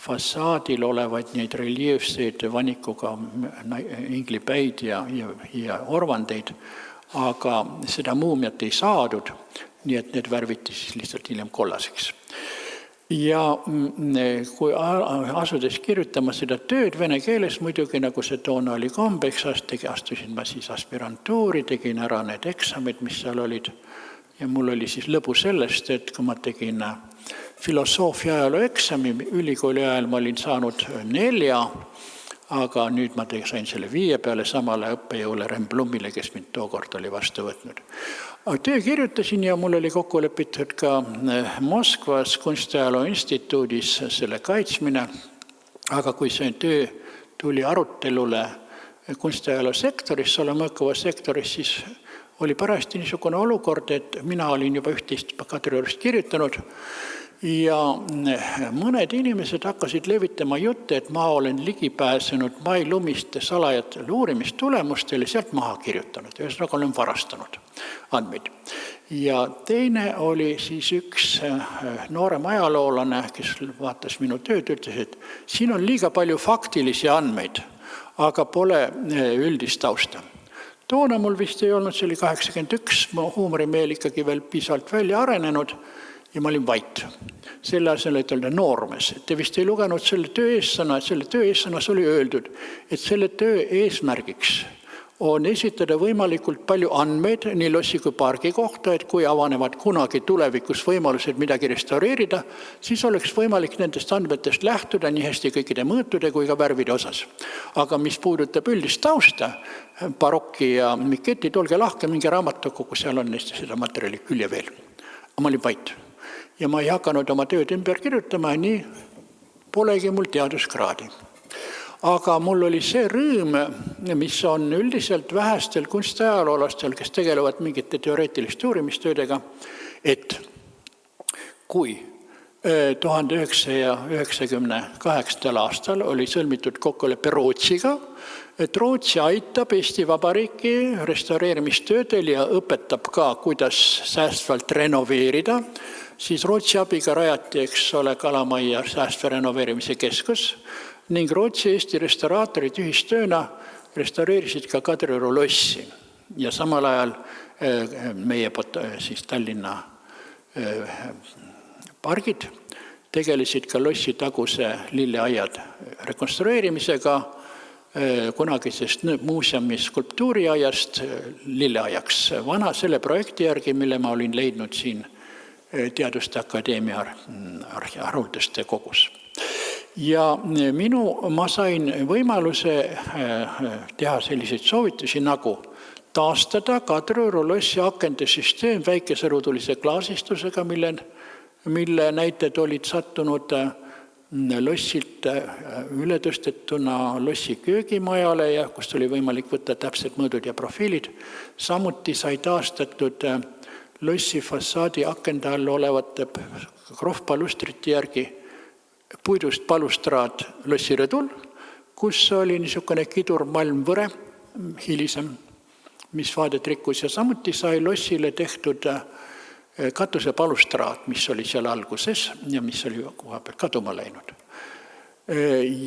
fassaadil olevaid neid reljeefseid vanikuga inglipäid ja orvandeid, aga seda muumiat ei saadud, nii et need värviti siis lihtsalt hiljem kollaseks. Ja kui asudes kirjutama seda tööd vene keeles, muidugi nagu see toona oli kombeks, astusin ma siis aspirantuuri, tegin ära need eksamid, mis seal olid. Ja mul oli siis lõbu sellest, et kui ma tegin filosoofia ajaloo eksami, ülikooli ajal ma olin saanud 4, aga nüüd ma sain selle 5 peale samale õppejõule Remblumile, kes mind tookord oli vastu võtnud. Töö kirjutasin ja mul oli kokku lepitud ka Moskvas Kunstiajaloo instituudis selle kaitsmine, aga kui see töö tuli arutelule kunstiajaloo sektoris, Solomõkova sektoris, siis oli parajasti niisugune olukord, et mina olin juba 11 Kadriorust kirjutanud ja mõned inimesed hakkasid levitama jutte, et ma olen ligipääsenud Mai Lumiste salajatele uurimistulemustele sealt maha kirjutanud, ühesõnaga olen varastanud andmeid. Ja teine oli siis üks noorem ajaloolane, kes vaatas minu tööd, ütles, et siin on liiga palju faktilisi andmeid, aga pole üldist tausta. Toona mul vist ei olnud, see oli 81, mu huumorimeel ikkagi veel piisavalt välja arenenud ja ma olin vait. Selle asemel, et öelda noormes. Te vist ei lugenud selle töö eessõna, et selle töö eessõnas oli öeldud, et selle töö eesmärgiks on esitada võimalikult palju andmeid nii lossi kui pargi kohta, et kui avanevad kunagi tulevikus võimalused midagi restaureerida, siis oleks võimalik nendest andmetest lähtuda nii hästi kõikide mõõtude kui ka värvide osas. Aga mis puudutab üldist tausta, barokki ja miketi, olge lahke, mingi raamatukogu, seal on seda materjali küll ja veel. Aga ma olin vait. Ja ma ei hakanud oma tööd ümber kirjutama, nii polegi mul teaduskraadi. Aga mul oli see rõõm, mis on üldiselt vähestel kunstiajaloolastel, kes tegelevad mingite teoreetiliste uurimistöödega, et kui 1998. aastal oli sõlmitud kokkulepe Rootsiga, et Rootsi aitab Eesti Vabariiki restaureerimistöödel ja õpetab ka, kuidas säästvalt renoveerida, siis Rootsi abiga rajati, eks ole, Kalamajja säästva renoveerimise keskus, ning Rootsi Eesti restauraatorid ühistööna restaureerisid ka Kadrioru lossi. Ja samal ajal meie siis Tallinna pargid tegelesid ka lossi taguse lilleaiad rekonstrueerimisega kunagisest muuseumi skulptuuriaiast lilleaiaks selle projekti järgi, mille ma olin leidnud siin Teaduste Akadeemia haruldaste kogus. Ja ma sain võimaluse teha selliseid soovitusi nagu taastada Kadrioru lossi akende süsteem väikesõrudulise klaasistusega, mille näited olid sattunud lossilt üle tõstetuna lossi köögimajale ja kust oli võimalik võtta täpsed mõõdud ja profiilid. Samuti sai taastatud lossi fassaadi akende all olevate krohvpalustrite järgi puidust palustraad lossi rõdul, kus oli niisugune kidur malmvõre hilisem, mis vaadet rikkus, ja samuti sai lossile tehtud katuse palustraat, mis oli seal alguses ja mis oli koha pealt kaduma läinud.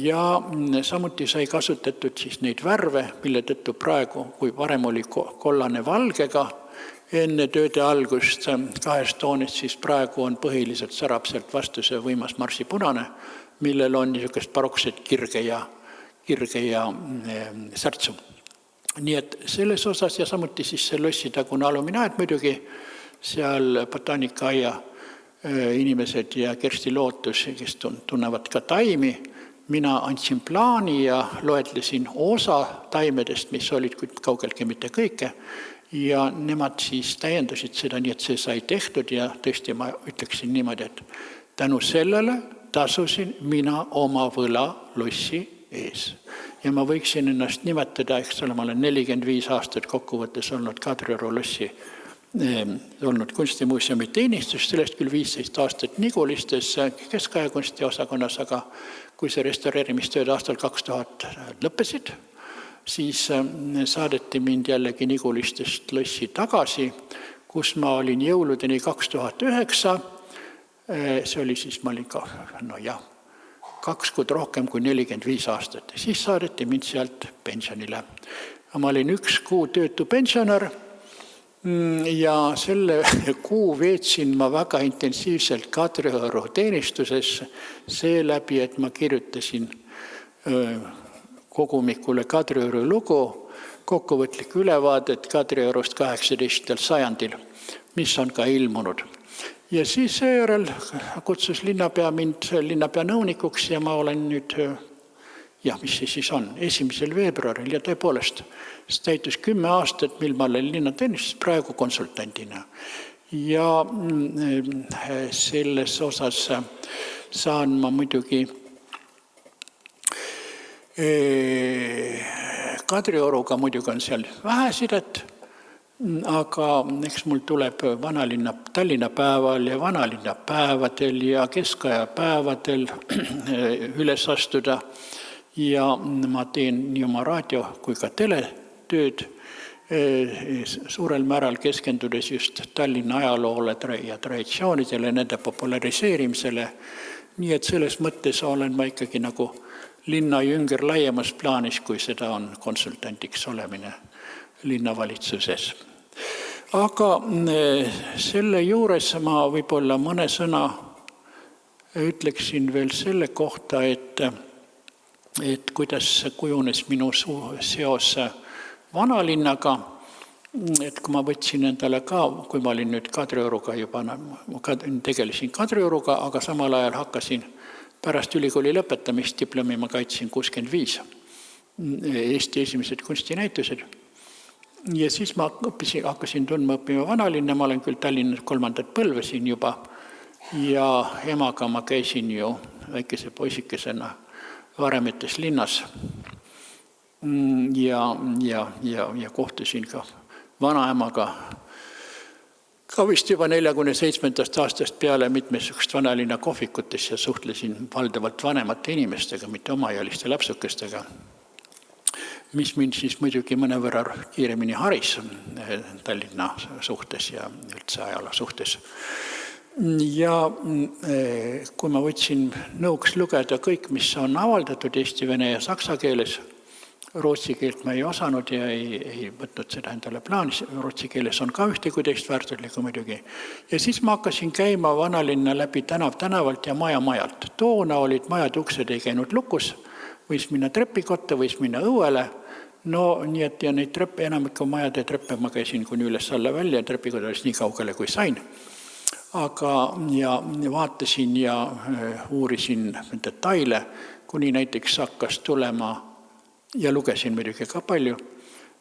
Ja samuti sai kasutatud siis neid värve, mille tõttu praegu, kui varem oli kollane valgega enne tööde algust 2 toonest, siis praegu on põhiliselt särab sealt vastu see võimas marsipunane, millel on niisugust barokset kirge ja särtsu. Nii et selles osas ja samuti siis see lossitagune aluminaat muidugi, seal botaanikaaia inimesed ja Kersti Lootus, kes tunnevad ka taimi. Mina andsin plaani ja loetlesin osa taimedest, mis olid kaugeltki mitte kõike. Ja nemad siis täiendasid seda, nii et see sai tehtud ja tõesti ma ütleksin niimoodi, et tänu sellele tasusin mina oma võla lossi ees. Ja ma võiksin ennast nimetada, eks ole, ma olen 45 aastat kokkuvõttes olnud Kadrioru lossi olnud kunstimuuseumi teenistus, sellest küll 15 aastat Nigulistes keskaja kunstiosakonnas, aga kui see restaureerimistööd aastal 2000 lõppesid, siis saadeti mind jällegi Nigulistest lossi tagasi, kus ma olin jõuludeni 2009. See oli siis, ma olin 2 kuud rohkem kui 45 aastat. Siis saadeti mind sealt pensionile. Ma olin 1 kuu töötu pensionär ja selle kuu veetsin ma väga intensiivselt Kadrioru teenistuses seeläbi, et ma kirjutasin kogumikule Kadrioru lugu, kokkuvõtlik ülevaadet Kadriorust 18. sajandil, mis on ka ilmunud. Ja siis seejärel kutsus linnapea mind linnapea nõunikuks ja ma olen nüüd, mis see siis on, 1. veebruaril ja tõepoolest, see täitus 10 aastat, mil ma olen linnateenistus praegu konsultandina. Ja selles osas saan ma muidugi Kadrioruga muidugi on seal vähe sidet, aga eks mul tuleb Tallinna päeval ja vanalinna päevadel ja keskaja päevadel üles astuda ja ma teen nii oma raadio kui ka teletööd suurel määral keskendudes just Tallinna ajaloole ja traditsioonidele, nende populariseerimisele. Nii et selles mõttes olen ma ikkagi nagu linna jünger laiemas plaanis, kui seda on konsultantiks olemine linnavalitsuses. Aga selle juures ma võib-olla mõne sõna ütleksin veel selle kohta, et kuidas kujunes minu seos vanalinnaga, et kui ma võtsin endale ka, kui ma olin nüüd Kadrioruga juba, tegelesin Kadrioruga, aga samal ajal hakkasin pärast ülikooli lõpetamist diplomi ma kaitsin 65 Eesti esimesed kunstinäitused. Ja siis ma hakkasin tundma õppima vanalinna, ma olen küll Tallinnas 3. põlve siin juba ja emaga ma käisin ju väikese poisikesena Varemetes linnas ja kohtusin ka vanaemaga ka vist juba 47. aastast peale mitmesugust vanalinna kohvikutes ja suhtlesin valdavalt vanemate inimestega, mitte omaealiste lapsukestega, mis mind siis muidugi mõnevõrra kiiremini haris Tallinna suhtes ja üldse ajaloo suhtes. Ja kui ma võtsin nõuks lugeda kõik, mis on avaldatud eesti, vene ja saksa keeles rootsi keelt ma ei osanud ja ei võtnud seda endale plaanis. Rootsi keeles on ka ühte kui teist väärtuslikku muidugi. Ja siis ma hakkasin käima vanalinna läbi tänavalt ja majalt. Toona olid majad uksed ei käinud lukus, võis minna trepikotta, võis minna õuele. No nii et ja neid treppe, enamikku majade treppe ma käisin kuni üles alla välja, trepikoda oli nii kaugele kui sain. Aga ja vaatasin ja uurisin detaile, kuni näiteks hakkas tulema ja lugesin muidugi ka palju.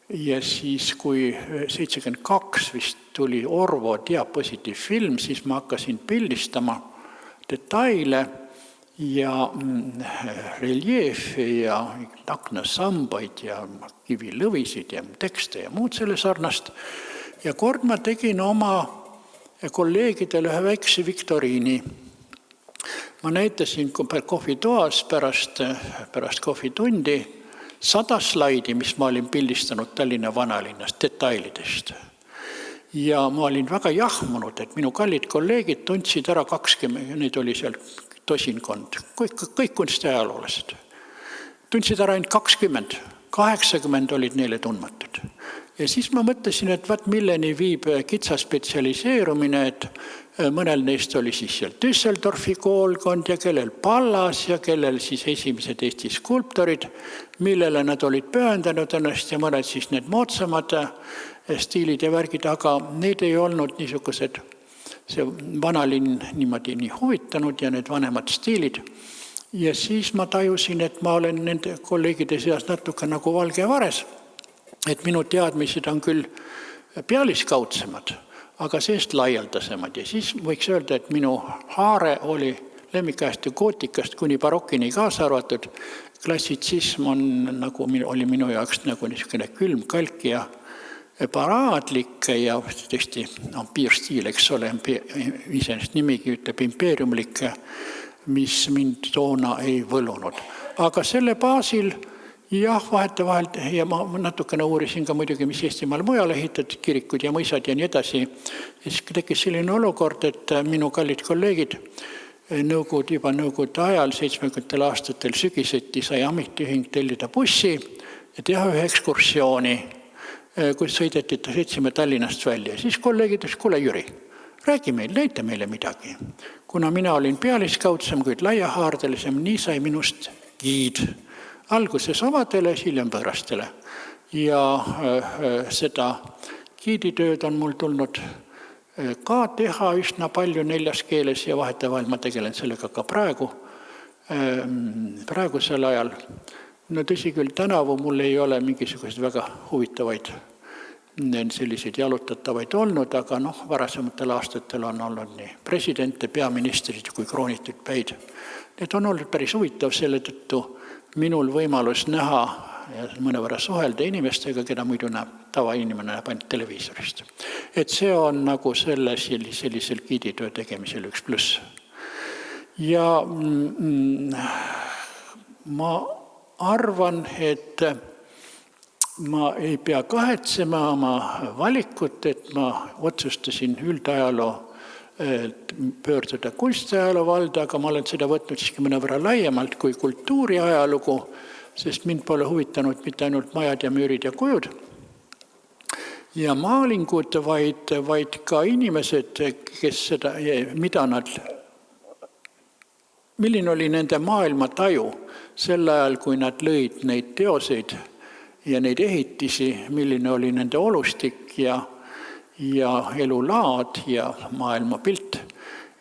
Ja siis, kui 72 vist tuli Orvo diapositiivfilm, siis ma hakkasin pildistama detaile ja reljeefe ja aknasambaid ja kivilõvisid ja tekste ja muud selle sarnast. Ja kord ma tegin oma kolleegidele ühe väikse viktoriini. Ma näitasin kohvitoas pärast kohvitundi 100 slaidi, mis ma olin pildistanud Tallinna vanalinnast detailidest. Ja ma olin väga jahmunud, et minu kallid kolleegid tundsid ära 20, neid oli seal tosinkond, kõik kunstiajaloolased. Tundsid ära ainult 20, 80 olid neile tundmatud. Ja siis ma mõtlesin, et milleni viib kitsa spetsialiseerumine, et mõnel neist oli siis seal Düsseldorfi koolkond ja kellel Pallas ja kellel siis esimesed Eesti skulptorid, millele nad olid pühendanud ennast ja mõned siis need moodsamad stiilid ja värgid, aga need ei olnud niisugused, see vanalinn niimoodi nii huvitanud ja need vanemad stiilid. Ja siis ma tajusin, et ma olen nende kolleegide seas natuke nagu valge vares, et minu teadmised on küll pealiskaudsemad, aga seest laialdasemad. Ja siis võiks öelda, et minu haare oli lemmikajast ja gootikast kuni barokini kaasa arvatud. Klassitsism oli minu jaoks nagu niisugune külm kalk ja paraadlik ja tõesti piirstiil, eks ole, iseenesest nimigi ütleb impeeriumlik, mis mind toona ei võlunud. Aga selle baasil jah, vahetevahelt ja ma natukene uurisin ka muidugi, mis Eestimaal mujal ehitatud kirikud ja mõisad ja nii edasi. Ja siis tekkis selline olukord, et minu kallid kolleegid juba nõukogude ajal 70. aastatel sügiseti sai ametiühing tellida bussi ja teha ühe ekskursiooni, kus sõitsime Tallinnast välja. Siis kolleegid ütles, kuule Jüri, räägi meil, näita meile midagi. Kuna mina olin pealiskaudsem, kuid laiahaardelisem, nii sai minust giid. Alguses omadele, hiljem põõrastele. Ja seda giiditööd on mul tulnud ka teha üsna palju 4 keeles ja vahetevahel ma tegelen sellega ka praegusel ajal. No tõsi küll, tänavu mul ei ole mingisuguseid väga huvitavaid selliseid jalutatavaid olnud, aga varasematel aastatel on olnud nii presidente, peaministrid kui kroonitud päid. Need on olnud päris huvitav, selle tõttu minul võimalus näha ja mõnevõrra suhelda inimestega, keda muidu tavainimene näeb ainult televiisorist. Et see on nagu sellisel giiditöö tegemisel üks pluss. Ja ma arvan, et ma ei pea kahetsema oma valikut, et ma otsustasin üldajaloo pöörduda kunstiajaloo valda, aga ma olen seda võtnud siiski mõnevõrra laiemalt kui kultuuriajalugu, sest mind pole huvitanud mitte ainult majad ja müürid ja kujud ja maalingud, vaid ka inimesed, kes seda, milline oli nende maailmataju sel ajal, kui nad lõid neid teoseid ja neid ehitisi, milline oli nende olustik ja elulaad ja maailmapilt.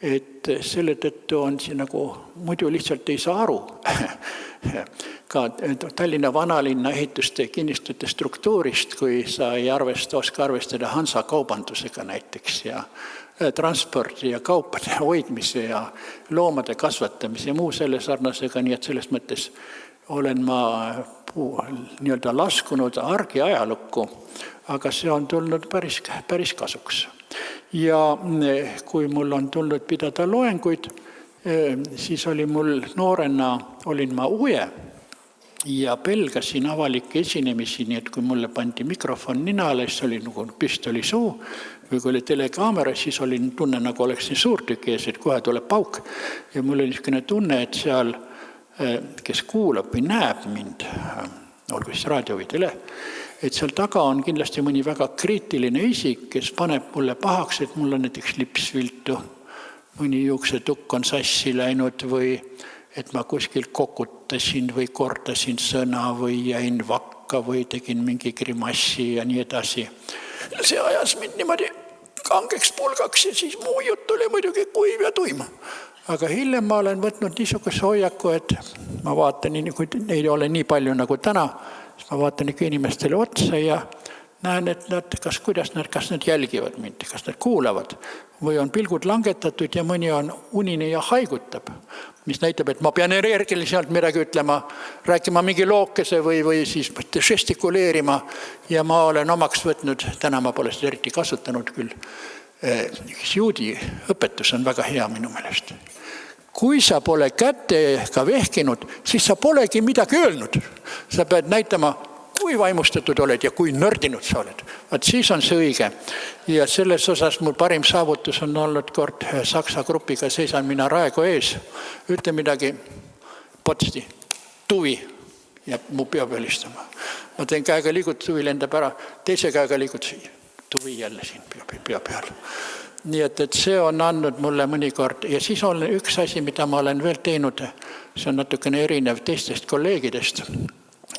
Et selle tõttu on siin nagu, muidu lihtsalt ei saa aru. Ka Tallinna vanalinna ehituste kinnistute struktuurist, kui sa ei oska arvestada Hansa kaubandusega näiteks ja transpordi ja kaupade hoidmise ja loomade kasvatamise ja muu selle sarnasega, nii et selles mõttes olen ma nii-öelda laskunud argi ajalukku, aga see on tulnud päris kasuks. Ja kui mul on tulnud pidada loenguid, siis oli mul noorena, olin ma uje ja pelgasin avalikke esinemisi, nii et kui mulle pandi mikrofon ninale, siis oli nagu püstoli suu, või kui oli telekaamera, siis oli tunne, nagu oleks siin suurtüki ees, et kohe tuleb pauk. Ja mul oli niisugune tunne, et seal, kes kuulab või näeb mind, olgu siis raadio või tele, et seal taga on kindlasti mõni väga kriitiline isik, kes paneb mulle pahaks, et mul on näiteks lips viltu, mõni juuksetukk on sassi läinud või et ma kuskil kokutasin või kordasin sõna või jäin vakka või tegin mingi grimassi ja nii edasi. See ajas mind niimoodi kangeks pulgaks ja siis muu jutt oli muidugi kuiv ja tuim. Aga hiljem ma olen võtnud niisuguse hoiaku, et ma vaatan, kui neid ei ole nii palju nagu täna, siis ma vaatan ikka inimestele otsa ja näen, et kas nad jälgivad mind, kas nad kuulavad või on pilgud langetatud ja mõni on unine ja haigutab, mis näitab, et ma pean energiliselt midagi ütlema, rääkima mingi lookese või siis žestikuleerima ja ma olen omaks võtnud, täna ma pole seda eriti kasutanud küll, juudi õpetus on väga hea minu meelest. Kui sa pole kätega vehkinud, siis sa polegi midagi öelnud. Sa pead näitama, kui vaimustatud oled ja kui nördinud sa oled. Vaat siis on see õige. Ja selles osas mul parim saavutus on olnud kord Saksa grupiga, seisan mina Raego ees, ütle midagi, potsti, tuvi ja mu pea pealistama. Ma teen käega liigut, tuvi lendab ära, teise käega liigut tuvi jälle siin pea peal. Nii et see on andnud mulle mõnikord ja siis on üks asi, mida ma olen veel teinud, see on natukene erinev teistest kolleegidest.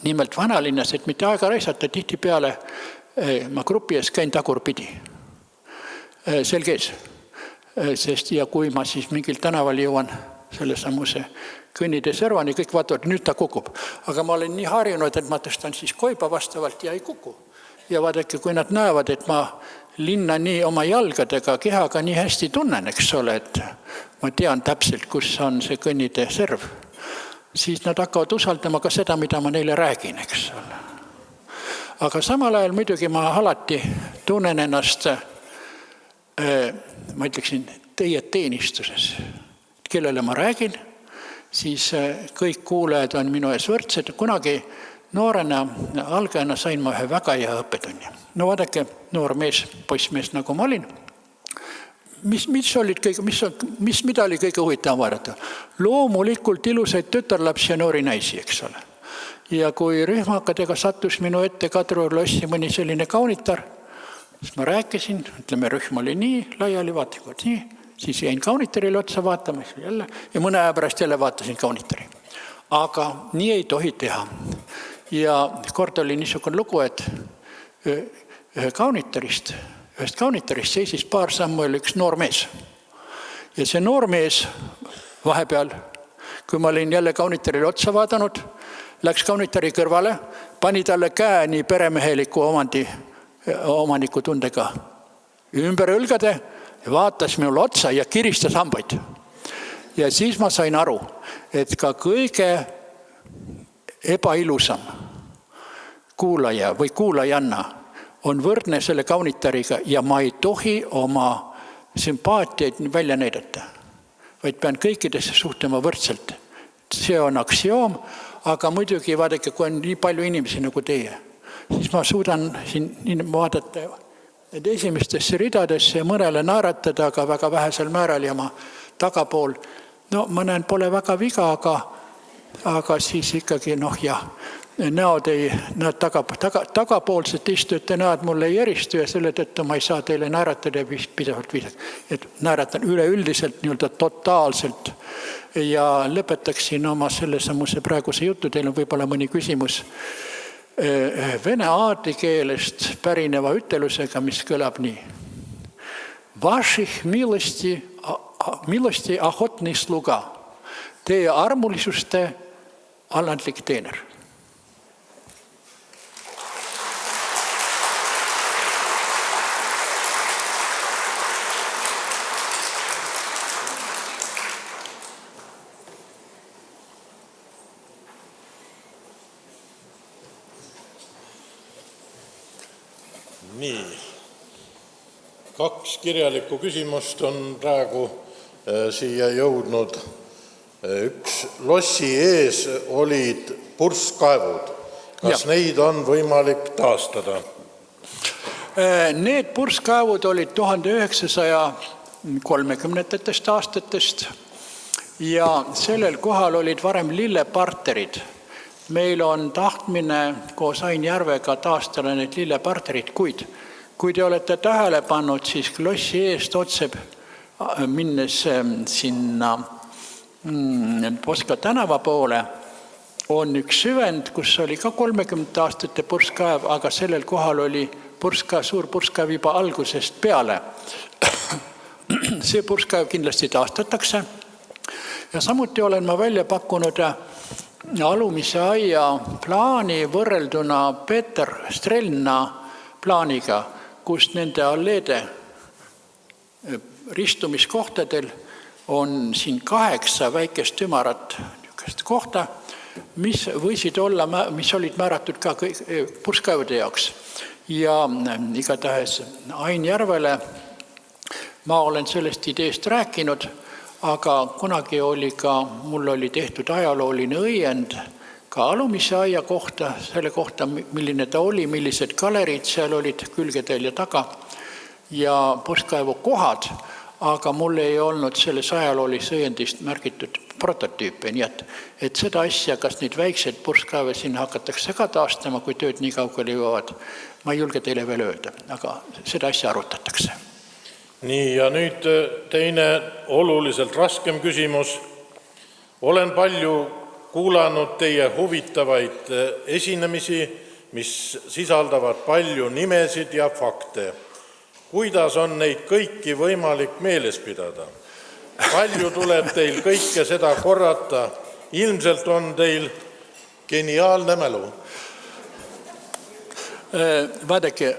Nimelt vanalinnas, et mitte aega raisata, tihti peale ma grupi ees käin tagurpidi. Selgees. Sest ja kui ma siis mingil tänaval jõuan selle samuse kõnnide servani, kõik vaatavad, nüüd ta kukub. Aga ma olen nii harjunud, et ma tõstan siis koiba vastavalt ja ei kuku. Ja vaadake, kui nad näevad, et ma linna nii oma jalgadega, kehaga nii hästi tunnen, eks ole, et ma tean täpselt, kus on see kõnnide serv, siis nad hakkavad usaldama ka seda, mida ma neile räägin, eks ole. Aga samal ajal muidugi ma alati tunnen ennast, ma ütleksin, teie teenistuses. Kellele ma räägin, siis kõik kuulajad on minu ees võrdsed. Kunagi noorena, algajana sain ma ühe väga hea õppetunni. No vaadake, noor mees, poissmees nagu ma olin. Mida oli kõige huvitavam vaadata? Loomulikult ilusaid tütarlapsi ja noori naisi, eks ole. Ja kui rühmakadega sattus minu ette Kadri lossi mõni selline kaunitar, siis ma rääkisin, ütleme, rühm oli nii, laiali vaatakud nii, siis jäin kaunitarile otsa vaatama jälle, ja mõne aja pärast jälle vaatasin kaunitari. Aga nii ei tohi teha. Ja kord oli niisugune lugu, et ühest kaunitarist seisis paar sammu üks noor mees. Ja see noor mees vahepeal, kui ma olin jälle kaunitarile otsa vaadanud, läks kaunitari kõrvale, pani talle käe nii peremeheliku omaniku tundega ümber õlgade ja vaatas minul otsa ja kiristas hambaid. Ja siis ma sain aru, et ka kõige ebailusam kuulaja või kuulajanna on võrdne selle kaunitariga ja ma ei tohi oma sümpaatiaid välja näidata, vaid pean kõikidesse suhtuma võrdselt. See on aktsioom, aga muidugi vaadake, kui on nii palju inimesi nagu teie, siis ma suudan siin vaadata esimestesse ridadesse ja mõnele naeratada, aga väga vähesel määral ja ma tagapool, no ma näen, pole väga viga, aga siis ikkagi näod tagapoolsed istujate näod mulle ei eristu ja selle tõttu ma ei saa teile naeratada pidevalt viisat. Et naeratan üleüldiselt, nii-öelda totaalselt ja lõpetaksin oma selle samuse praeguse jutu. Teil on võib-olla mõni küsimus vene aadlikeelest pärineva ütelusega, mis kõlab nii. Vaših milosti ahotni sluga, teie armulisuste alandlik teener. Nii, 2 kirjalikku küsimust on praegu siia jõudnud. Üks lossi ees olid purskkaevud. Kas neid on võimalik taastada? Need purskkaevud olid 1930. aastatest ja sellel kohal olid varem lilleparterid, Meil on tahtmine koos Ain Järvega taastada need lilleparterid, kuid kui te olete tähele pannud, siis Klossi eest otse minnes sinna Poska tänava poole on üks süvend, kus oli ka 30 aastate purskkaev, aga sellel kohal oli suur purskkaev juba algusest peale. See purskkaev kindlasti taastatakse. Ja samuti olen ma välja pakkunud alumise aia plaani võrrelduna Peeter Strelna plaaniga, kus nende alleede ristumiskohtadel on siin 8 väikest ümarat kohta, mis võisid olla, mis olid määratud ka purskkaevude jaoks. Ja igatahes Ain Järvele ma olen sellest ideest rääkinud, aga kunagi mul oli tehtud ajalooline õiend ka alumise aia kohta, selle kohta, milline ta oli, millised galerid seal olid külgedel ja taga ja purskkaevu kohad, aga mul ei olnud selles ajaloolise õiendist märgitud prototüüpe, nii et seda asja, kas neid väikseid purskkaeve sinna hakatakse ka taastama, kui tööd nii kaugele jõuavad, ma ei julge teile veel öelda, aga seda asja arutatakse. Nii, ja nüüd teine oluliselt raskem küsimus. Olen palju kuulanud teie huvitavaid esinemisi, mis sisaldavad palju nimesid ja fakte. Kuidas on neid kõiki võimalik meeles pidada? Palju tuleb teil kõike seda korrata. Ilmselt on teil geniaalne mälu. Vaadake,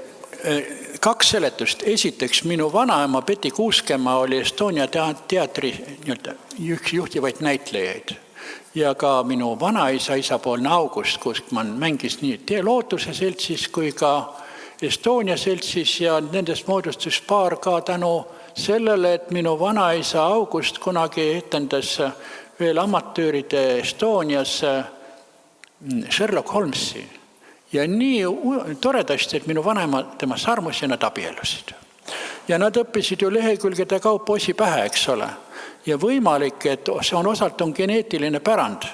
2 seletust. Esiteks, minu vanaema Peti Kuuskemaa oli Estonia teatri üks juhtivaid näitlejaid. Ja ka minu vanaisa isapoolne August Kuuskmann mängis nii Lootuse seltsis kui ka Estonia seltsis ja nendest moodustus paar ka tänu sellele, et minu vanaisa August kunagi etendas veel amatööride Estonias Sherlock Holmesi. Ja nii toredasti, et minu vanaema temast armus ja nad abiellusid. Ja nad õppisid ju lehekülgede kaupa osi pähe, eks ole. Ja võimalik, et see on osalt geneetiline pärand,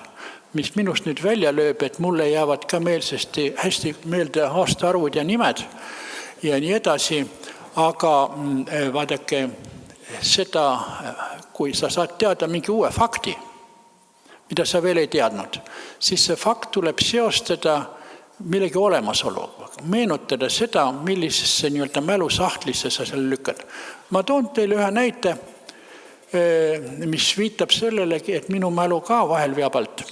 mis minust nüüd välja lööb, et mulle jäävad ka hästi meelde aastaarvud ja nimed ja nii edasi. Aga vaadake seda, kui sa saad teada mingi uue fakti, mida sa veel ei teadnud, siis see fakt tuleb seostada millegi olemasolu, meenutada seda, millisesse mälusahtlisse sa selle lükkad. Ma toon teile ühe näite, mis viitab sellelegi, et minu mälu ka vahel veab alt.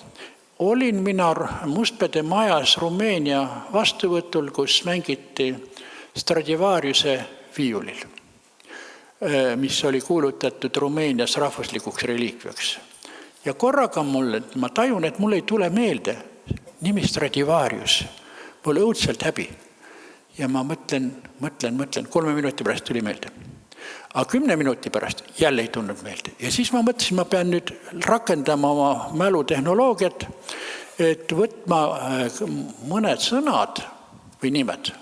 Olin mina Mustpeade majas Rumeenia vastuvõtul, kus mängiti Stradivariuse viiulil, mis oli kuulutatud Rumeenias rahvuslikuks reliikviaks. Ja korraga ma tajun, et mul ei tule meelde nimi Stradivarius. Mul õudselt häbi. Ja ma mõtlen, 3 minuti pärast tuli meelde. Aga 10 minuti pärast jälle ei tulnud meelde. Ja siis ma mõtlesin, ma pean nüüd rakendama oma mälutehnoloogiat, et võtma mõned sõnad või nimed,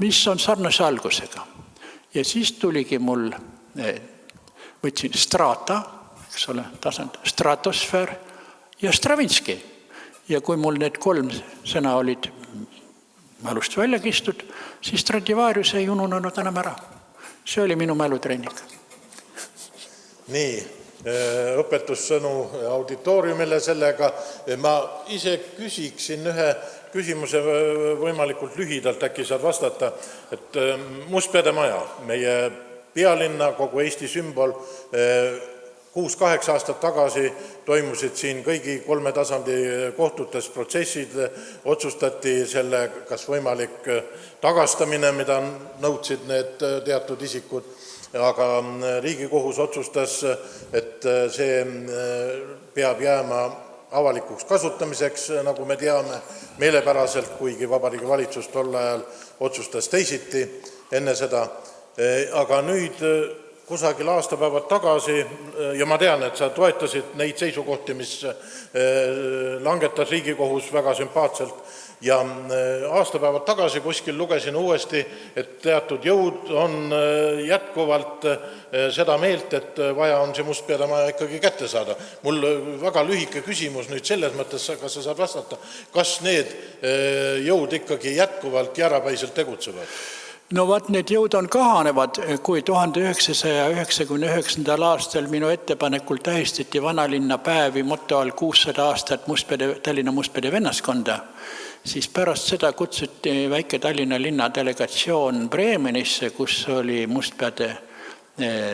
mis on sarnase algusega. Ja siis tuligi mul, võtsin strata, eks ole, tasand, stratosfäär ja Stravinski. Ja kui mul need 3 sõna olid mälust välja kistud, siis Stradivarius ei ununenud enam ära. See oli minu mälutrenning. Nii, õpetussõnu auditooriumile sellega. Ma ise küsiksin ühe küsimuse võimalikult lühidalt, äkki saad vastata, et Mustpeade maja, meie pealinna, kogu Eesti sümbol, 6-8 aastat tagasi toimusid siin kõigi 3 tasandi kohtutes protsessid, otsustati selle kas võimalik tagastamine, mida nõudsid need teatud isikud, aga Riigikohus otsustas, et see peab jääma avalikuks kasutamiseks, nagu me teame, meelepäraselt, kuigi Vabariigi Valitsus tol ajal otsustas teisiti enne seda. Aga nüüd kusagil aastapäevad tagasi ja ma tean, et sa toetasid neid seisukohti, mis langetas Riigikohus väga sümpaatselt ja aastapäevad tagasi kuskil lugesin uuesti, et teatud jõud on jätkuvalt seda meelt, et vaja on see Mustpeade ikkagi kätte saada. Mul väga lühike küsimus nüüd selles mõttes, kas sa saad vastata, kas need jõud ikkagi jätkuvalt jäärapäiselt tegutsevad? No vaat need jõud on kahanevad, kui 1999. aastal minu ettepanekul tähistati vanalinna päevi moto all 600 aastat Tallinna Mustpeade vennaskonda, siis pärast seda kutsuti väike Tallinna linna delegatsioon Bremenisse, kus oli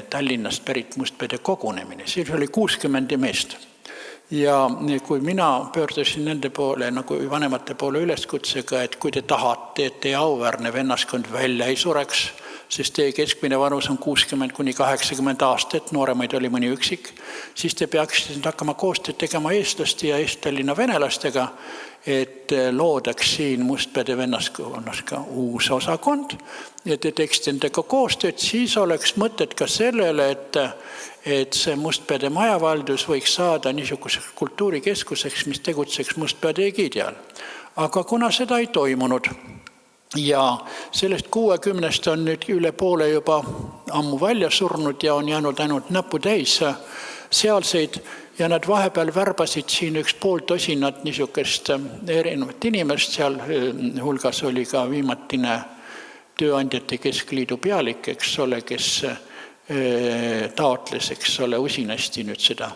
Tallinnast pärit Mustpeade kogunemine. Siis oli 60 meest. Ja kui mina pöördusin nende poole, nagu vanemate poole üleskutsega, et kui te tahate, et teie auväärne vennaskond välja ei sureks, sest teie keskmine vanus on 60–80 aastat, nooremaid oli mõni üksik, siis te peaksite hakkama koostööd tegema eestlaste ja Eest-Tallinna venelastega, et loodaks siin Mustpeade vennaskonnas ka uus osakond ja te teeksite nendega koostööd, siis oleks mõtet ka sellele, et see Mustpeade majavaldus võiks saada niisuguseks kultuurikeskuseks, mis tegutseks Mustpeade egiidi all. Aga kuna seda ei toimunud ja sellest 60 on nüüd üle poole juba ammu välja surnud ja on jäänud ainult näpu täis sealseid ja nad vahepeal värbasid siin 1,5 tosinat niisugust erinevat inimest, seal hulgas oli ka viimatine Tööandjate Keskliidu pealik, eks ole, kes taotles, eks ole, usinasti nüüd seda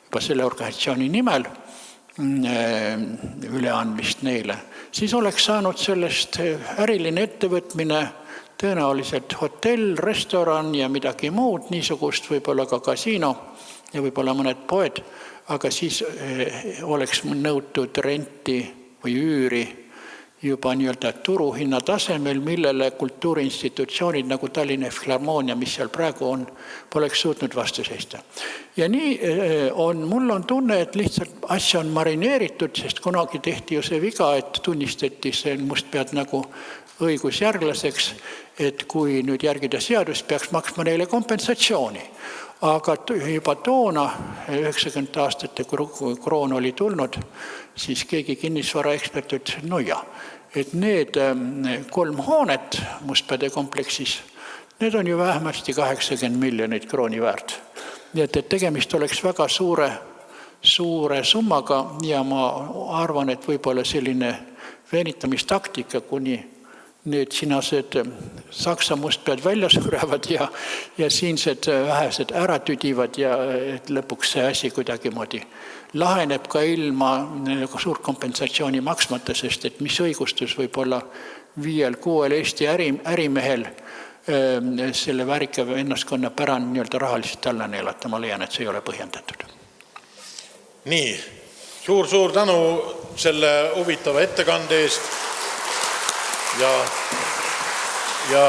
juba selle organisatsiooni nimel üleandmist neile. Siis oleks saanud sellest äriline ettevõtmine, tõenäoliselt hotell, restoran ja midagi muud, niisugust võib-olla ka kasiino ja võib-olla mõned poed, aga siis oleks nõutud renti või üüri juba nii-öelda turuhinna tasemel, millele kultuuriinstitutsioonid nagu Tallinna Filharmoonia, mis seal praegu on, poleks suutnud vastu seista. Ja nii mul on tunne, et lihtsalt asja on marineeritud, sest kunagi tehti ju see viga, et tunnistati see Mustpead nagu õigusjärglaseks, et kui nüüd järgida seadust, peaks maksma neile kompensatsiooni. Aga juba toona, 90 aastate, kui kroon oli tulnud, siis keegi kinnisvaraekspert ütles, no ja, et need 3 hoonet Mustpeade kompleksis, need on ju vähemasti 80 miljonit krooni väärt. Nii et tegemist oleks väga suure summaga ja ma arvan, et võib-olla selline venitamistaktika, kuni nüüd sinased Saksa Mustpead välja surevad ja siinsed vähesed ära tüdivad ja et lõpuks see asi kuidagimoodi laheneb ka ilma suurt kompensatsiooni maksmata, sest et mis õigustus võib olla 5-6 Eesti ärimehel selle väärika vennaskonna pärand nii-öelda rahaliselt alla neelata, ma leian, et see ei ole põhjendatud. Nii, suur tänu selle huvitava ettekande eest. Ja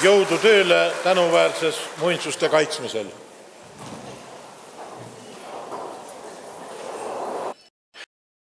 jõudu tööle tänuväärses muinsuste kaitsmisel.